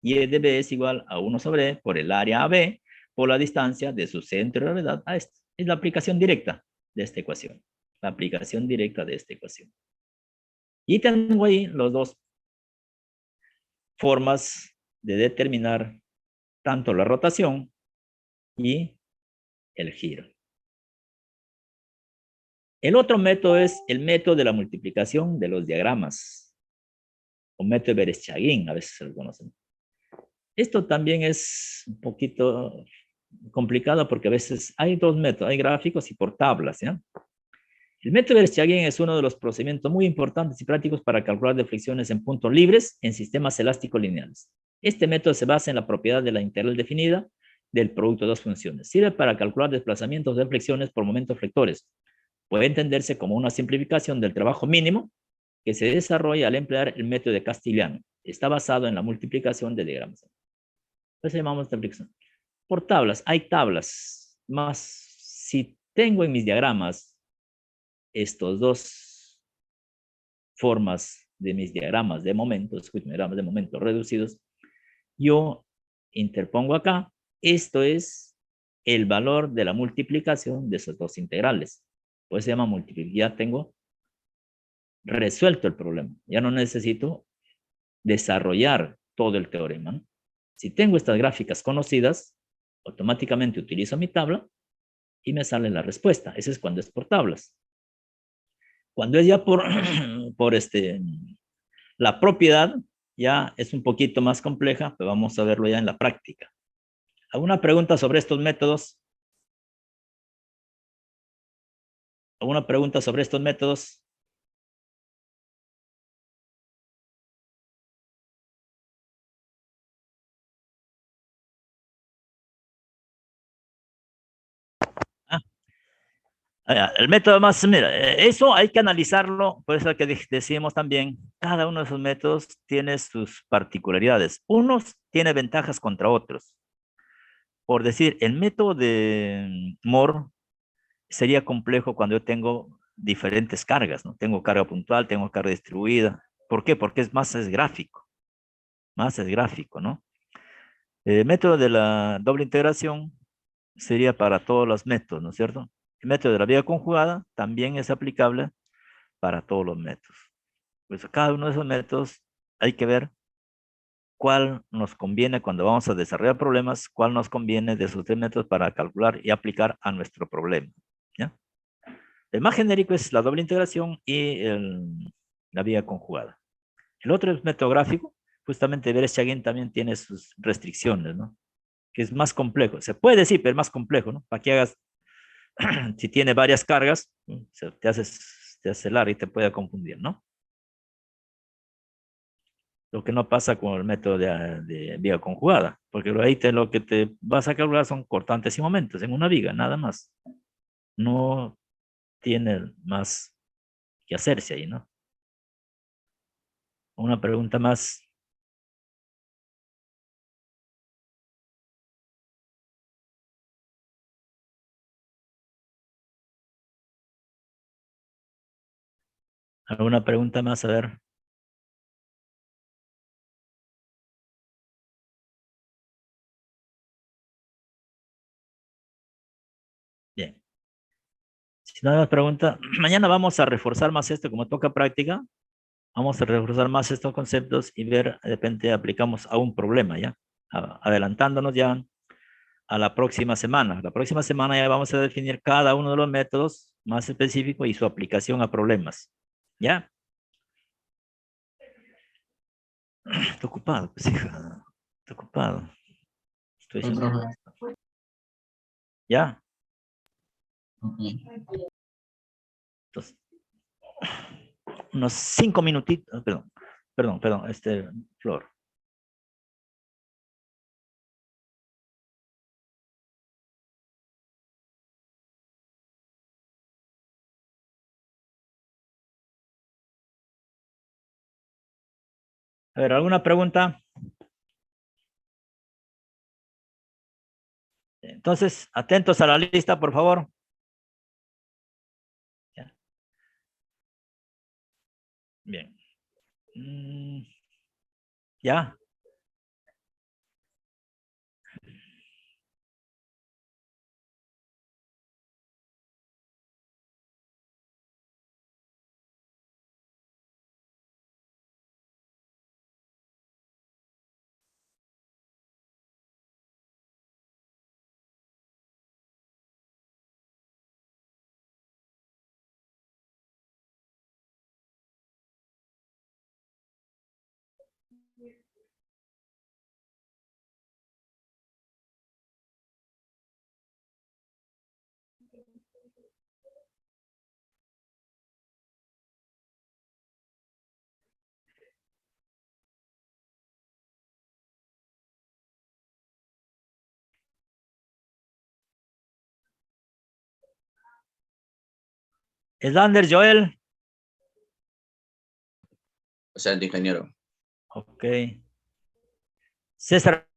y de B es igual a 1 sobre por el área AB por la distancia de su centro de gravedad a este. Es la aplicación directa de esta ecuación. La aplicación directa de esta ecuación. Y tengo ahí los dos formas de determinar tanto la rotación y el giro. El otro método es el método de la multiplicación de los diagramas, o método de Vereshchagin, a veces se lo conocen. Esto también es un poquito complicado porque a veces hay dos métodos, hay gráficos y por tablas, ¿ya? El método de Verstegen es uno de los procedimientos muy importantes y prácticos para calcular deflexiones en puntos libres en sistemas elásticos lineales. Este método se basa en la propiedad de la integral definida del producto de dos funciones. Sirve para calcular desplazamientos de flexiones por momentos flectores. Puede entenderse como una simplificación del trabajo mínimo que se desarrolla al emplear el método de Castigliano. Está basado en la multiplicación de diagramas. Eso llamamos multiplicación. Por tablas, hay tablas, más si tengo en mis diagramas estos dos formas de mis diagramas de momentos, diagramas de momentos reducidos, yo interpongo acá, esto es el valor de la multiplicación de esos dos integrales. Pues se llama multiplicación. Ya tengo resuelto el problema. Ya no necesito desarrollar todo el teorema, ¿no? Si tengo estas gráficas conocidas, automáticamente utilizo mi tabla y me sale la respuesta. Ese es cuando es por tablas. Cuando es ya por, por la propiedad, ya es un poquito más compleja, pero vamos a verlo ya en la práctica. ¿Alguna pregunta sobre estos métodos? ¿Alguna pregunta sobre estos métodos? El método más, mira, eso hay que analizarlo, por eso que decimos también, cada uno de esos métodos tiene sus particularidades. Unos tiene ventajas contra otros. Por decir, el método de Moore sería complejo cuando yo tengo diferentes cargas, ¿no? Tengo carga puntual, tengo carga distribuida. ¿Por qué? Porque más es gráfico, ¿no? El método de la doble integración sería para todos los métodos, ¿no es cierto? El método de la vía conjugada también es aplicable para todos los métodos. Pues cada uno de esos métodos hay que ver cuál nos conviene cuando vamos a desarrollar problemas, cuál nos conviene de esos tres métodos para calcular y aplicar a nuestro problema, ¿ya? El más genérico es la doble integración y la vía conjugada. El otro es metodográfico, justamente Verstegen también tiene sus restricciones, ¿no? Que es más complejo. Se puede decir, pero es más complejo, ¿no? Para que hagas, si tiene varias cargas, te hace largo y te puede confundir, ¿no? Lo que no pasa con el método de viga conjugada, porque ahí lo que te vas a calcular son cortantes y momentos en una viga, nada más. No tiene más que hacerse ahí, ¿no? Una pregunta más. ¿Alguna pregunta más? A ver. Bien. Si no hay más preguntas, mañana vamos a reforzar más esto, como toca práctica, vamos a reforzar más estos conceptos y ver, de repente aplicamos a un problema, ¿ya? Adelantándonos ya a la próxima semana. La próxima semana ya vamos a definir cada uno de los métodos más específicos y su aplicación a problemas. ¿Ya? Estoy ocupado, pues hija. Estoy ocupado. Estoy Sí, haciendo... profe. ¿Ya? Ok. Entonces, unos 5 minutitos, perdón, Flor. A ver, ¿alguna pregunta? Entonces, atentos a la lista, por favor. Ya. Bien. Ya. Slander, Joel. Presente, ingeniero. Ok. César